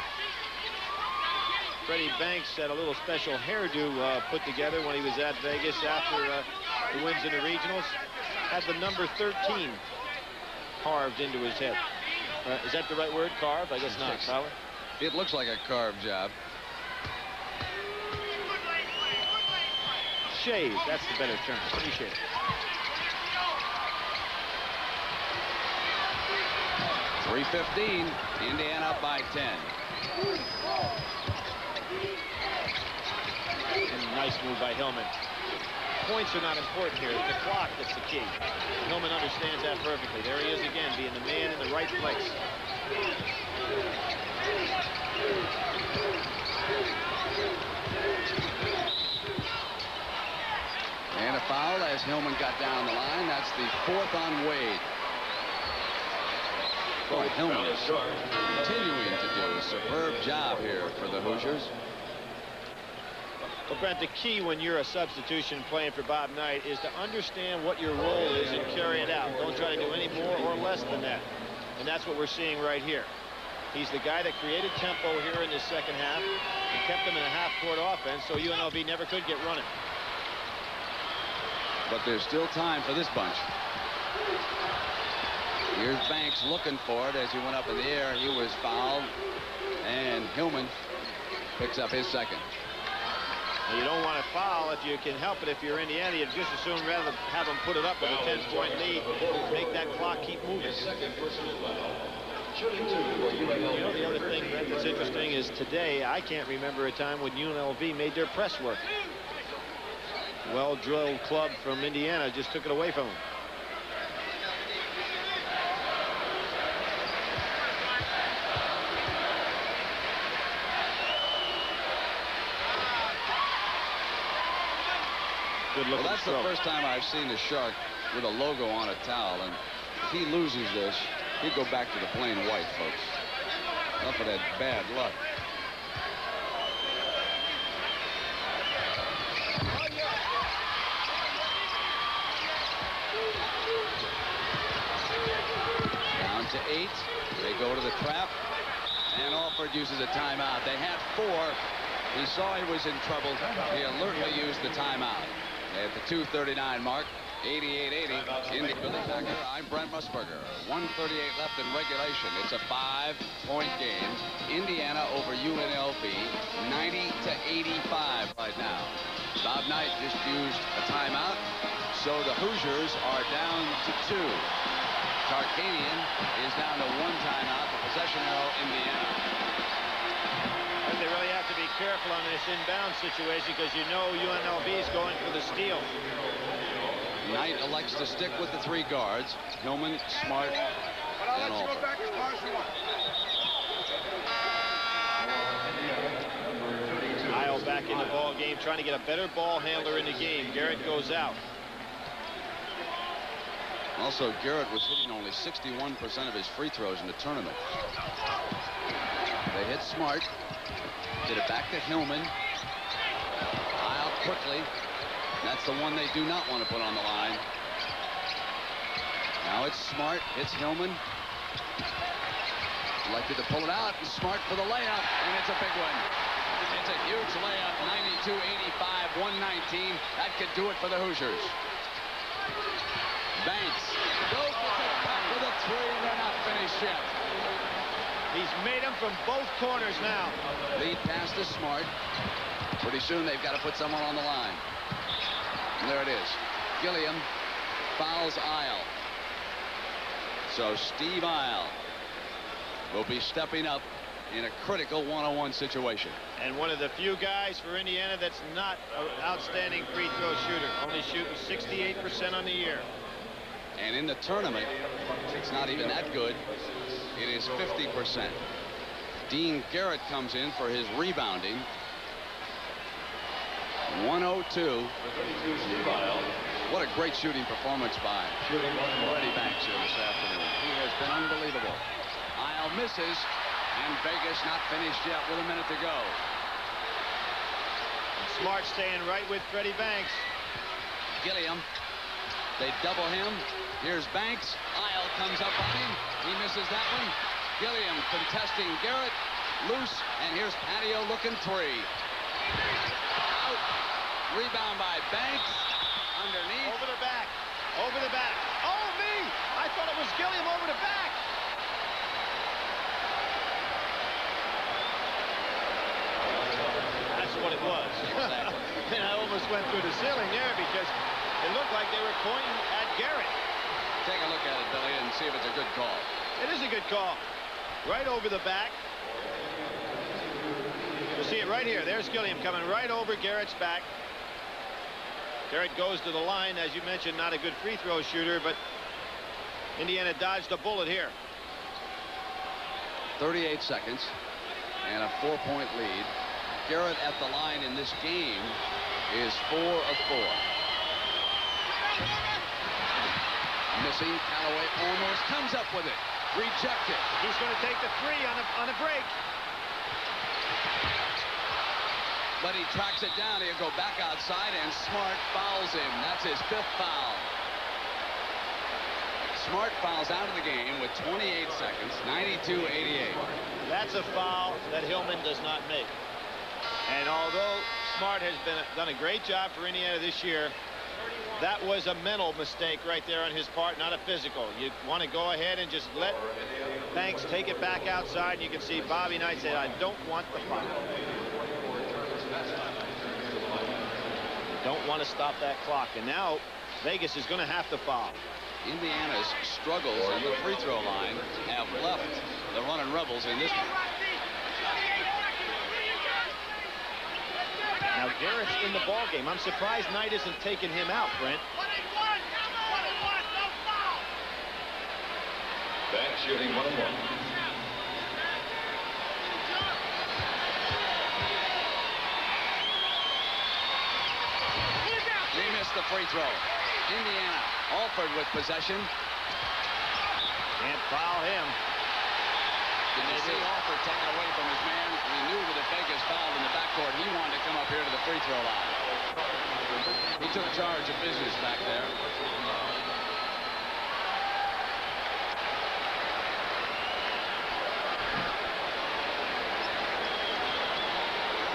C: Freddie Banks had a little special hairdo put together when he was at Vegas after the wins in the regionals. Had the number 13 carved into his head. Is that the right word? Carved? I guess not. Tyler?
A: It looks like a carved job.
C: Shave. That's the better term. Appreciate it.
A: 3:15. Indiana up by 10.
C: And nice move by Hillman. Points are not important here. It's the clock that's the key. Hillman understands that perfectly. There he is again, being the man in the right place.
A: And a foul as Hillman got down the line. That's the 4th on Wade. Boy, Hillman is continuing to do a superb job here for the Hoosiers.
C: Well, Brent, the key when you're a substitution playing for Bob Knight is to understand what your role is and carry it out. Don't try to do any more or less than that. And that's what we're seeing right here. He's the guy that created tempo here in the second half and kept them in a half-court offense, so UNLV never could get running.
A: But there's still time for this bunch. Here's Banks looking for it as he went up in the air. He was fouled, and Hillman picks up his second.
C: You don't want to foul if you can help it. If you're Indiana, you'd just as soon rather have them put it up with a 10-point lead, make that clock keep moving. You know, the other thing, Brent, that's interesting is today, I can't remember a time when UNLV made their press work. Well-drilled club from Indiana just took it away from them. Good looking
A: Well, that's
C: stroke.
A: the first time I've seen the Shark with a logo on a towel, and if he loses this, he'd go back to the plain white, folks. Enough of that bad luck. Down to 8. They go to the trap, and Alford uses a timeout. They had 4. He saw he was in trouble. He alertly used the timeout. At the 2:39 mark, 88-80 in the Billy Packer. I'm Brent Musburger. 1:38 left in regulation. It's a 5-point game. Indiana over UNLV, 90-85 right now. Bob Knight just used a timeout, so the Hoosiers are down to 2. Tarkanian is down to 1 timeout. The possession arrow, Indiana.
C: They really have to be careful on this inbound situation because you know UNLV is going for the steal.
A: Knight elects to stick with the 3 guards. Hillman, Smart, and Alford.
C: Isle back in the ball game, trying to get a better ball handler in the game. Garrett goes out.
A: Also, Garrett was hitting only 61% of his free throws in the tournament. They hit Smart. Get it back to Hillman. Isle quickly. That's the one they do not want to put on the line. Now it's Smart. Hits Hillman. Elected to pull it out. And Smart for the layup. And it's a big one. It's a huge layup. 92-85, 119. That could do it for the Hoosiers. Banks goes back with a 3. They're not finished yet.
C: He's made them from both corners now.
A: Lead pass to Smart. Pretty soon they've got to put someone on the line. And there it is. Gilliam fouls Isle. So Steve Isle will be stepping up in a critical one-on-one situation.
C: And one of the few guys for Indiana that's not an outstanding free throw shooter. Only shooting 68% on the year.
A: And in the tournament, it's not even that good. It is 50%. Dean Garrett comes in for his rebounding. 102. What a great shooting performance by Freddie Banks here this afternoon. He has been unbelievable. Isle misses, and Vegas not finished yet with a minute to go.
C: Smart staying right with Freddie Banks.
A: Gilliam. They double him. Here's Banks. Isle comes up on him. He misses that one. Gilliam contesting Garrett. Loose. And here's Patio looking 3. Out. Rebound by Banks. Underneath.
C: Over the back. Over the back. Oh, me! I thought it was Gilliam over the back. That's what it was. And I almost went through the ceiling there because it looked like they were pointing at Garrett.
A: Take a look at it, Billy, and see if it's a good call.
C: It is a good call. Right over the back. You see it right here. There's Gilliam coming right over Garrett's back. Garrett goes to the line. As you mentioned, not a good free throw shooter, but Indiana dodged a bullet here.
A: 38 seconds and a 4-point lead. Garrett at the line in this game is 4 of 4. Missing. Callaway almost comes up with it. Rejected.
C: He's going to take the 3 on a break.
A: But he tracks it down. He'll go back outside, and Smart fouls him. That's his 5th foul. Smart fouls out of the game with 28 seconds, 92-88.
C: That's a foul that Hillman does not make. And although Smart has done a great job for Indiana this year, that was a mental mistake right there on his part, not a physical. You want to go ahead and just let Banks take it back outside. And you can see Bobby Knight said, I don't want the foul. don't want to stop that clock. And now Vegas is going to have to foul.
A: Indiana's struggles at the free throw line have left the running Rebels in this one.
C: Now Garrett's in the ball game. I'm surprised Knight isn't taking him out, Brent.
B: Back shooting 1-1.
A: They missed the free throw. Indiana, Alford with possession.
C: Can't foul him.
A: Did you see Alford taken away from his man? He knew that if Vegas fouled in the backcourt, he wanted to come up here to the free throw line. He took charge of business back there.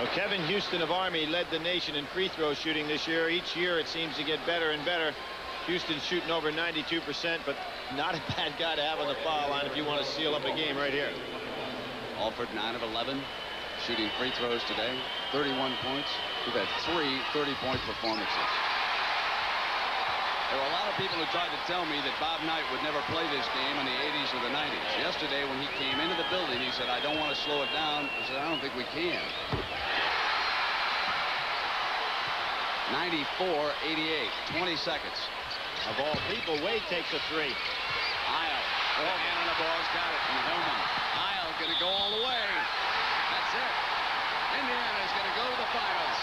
C: Well, Kevin Houston of Army led the nation in free throw shooting this year. Each year it seems to get better and better. Houston's shooting over 92%, but not a bad guy to have on the foul line if you want to seal up a game right here.
A: Alford 9 of 11 shooting free throws today. 31 points. We've had 3 30-point performances. There were a lot of people who tried to tell me that Bob Knight would never play this game in the 80s or the 90s. Yesterday when he came into the building, he said, I don't want to slow it down. I said, I don't think we can. 94-88, 20 seconds.
C: Of all people, Wade takes a 3.
A: Isle. Oh, man on the ball's got it. And Hillman. Isle going to go all the way. That's it. Indiana's going to go to the finals.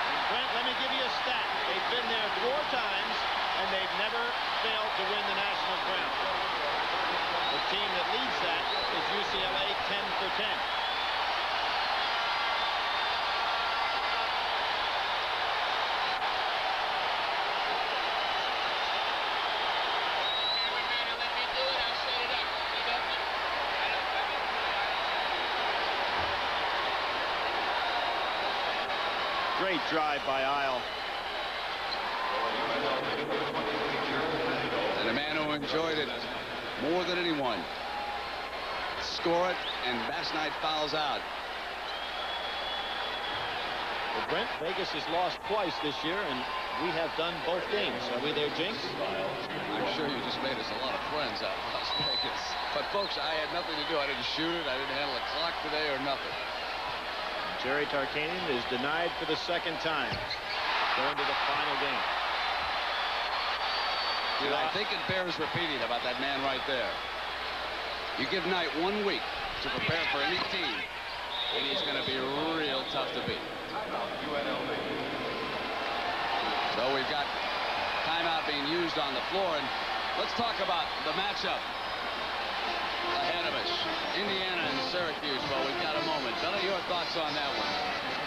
C: And Brent, let me give you a stat. They've been there 4 times, and they've never failed to win the national crown. The team that leads that is UCLA, 10 for 10. Great drive by Isle.
A: And the man who enjoyed it more than anyone. Score it, and Bass Knight fouls out.
C: Well, Brent, Vegas has lost twice this year, and we have done both games. Are we there, Jinx?
A: I'm sure you just made us a lot of friends out of Las Vegas. But, folks, I had nothing to do. I didn't shoot it. I didn't handle the clock today or nothing.
C: Jerry Tarkanian is denied for the 2nd time. Going to the final game.
A: Dude, I think it bears repeating about that man right there. You give Knight 1 week to prepare for any team, and he's going to be real tough to beat. So we've got timeout being used on the floor, and let's talk about the matchup ahead of us. Indiana and Syracuse. Well, we've got a moment. Billy, your thoughts on that one?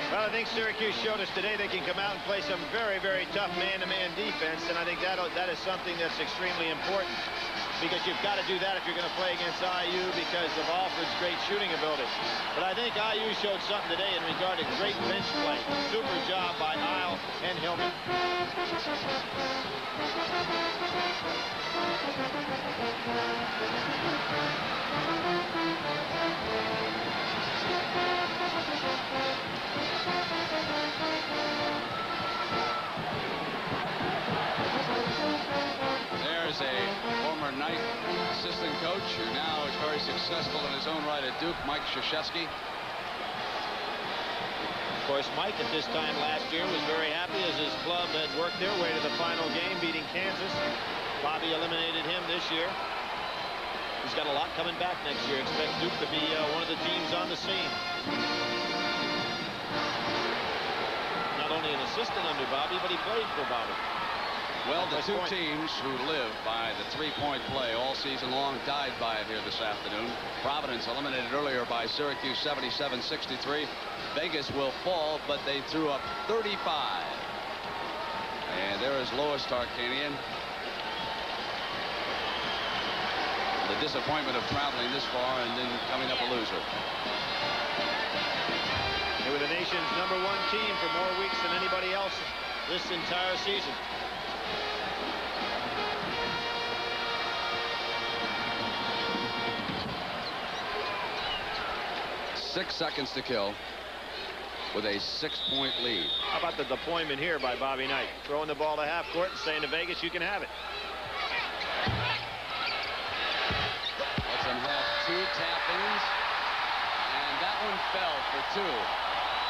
C: Well, I think Syracuse showed us today they can come out and play some very, very tough man-to-man defense, and I think that is something that's extremely important, because you've got to do that if you're going to play against IU because of Alford's great shooting ability. But I think IU showed something today in regard to great bench play. Super job by Isle and Hillman.
A: There's a former Knight assistant coach who now is very successful in his own right at Duke, Mike Krzyzewski.
C: Of course, Mike at this time last year was very happy as his club had worked their way to the final game, beating Kansas. Bobby eliminated him this year. He's got a lot coming back next year. Expect Duke to be one of the teams on the scene. Not only an assistant under Bobby, but he played for Bobby.
A: Well, the two teams who live by the three-point play all season long died by it here this afternoon. Providence eliminated earlier by Syracuse 77-63. Vegas will fall, but they threw up 35. And there is Lois Tarkanian. The disappointment of traveling this far and then coming up a loser.
C: They were the nation's #1 team for more weeks than anybody else this entire season.
A: 6 seconds to kill. with a 6-point lead.
C: How about the deployment here by Bobby Knight? Throwing the ball to half court and saying to Vegas, you can have it.
A: Lets them have 2 tap-ins, and that one fell for 2.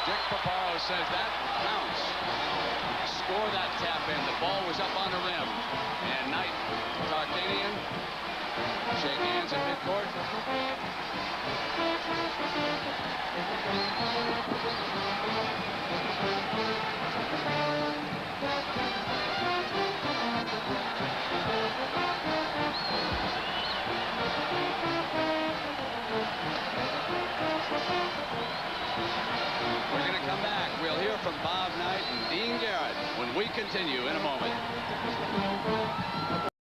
A: Dick Paparo says that counts. Score that tap-in. The ball was up on the rim, and Knight, Tarkanian, shake hands at midcourt. We're going to come back. We'll hear from Bob Knight and Dean Garrett when we continue in a moment.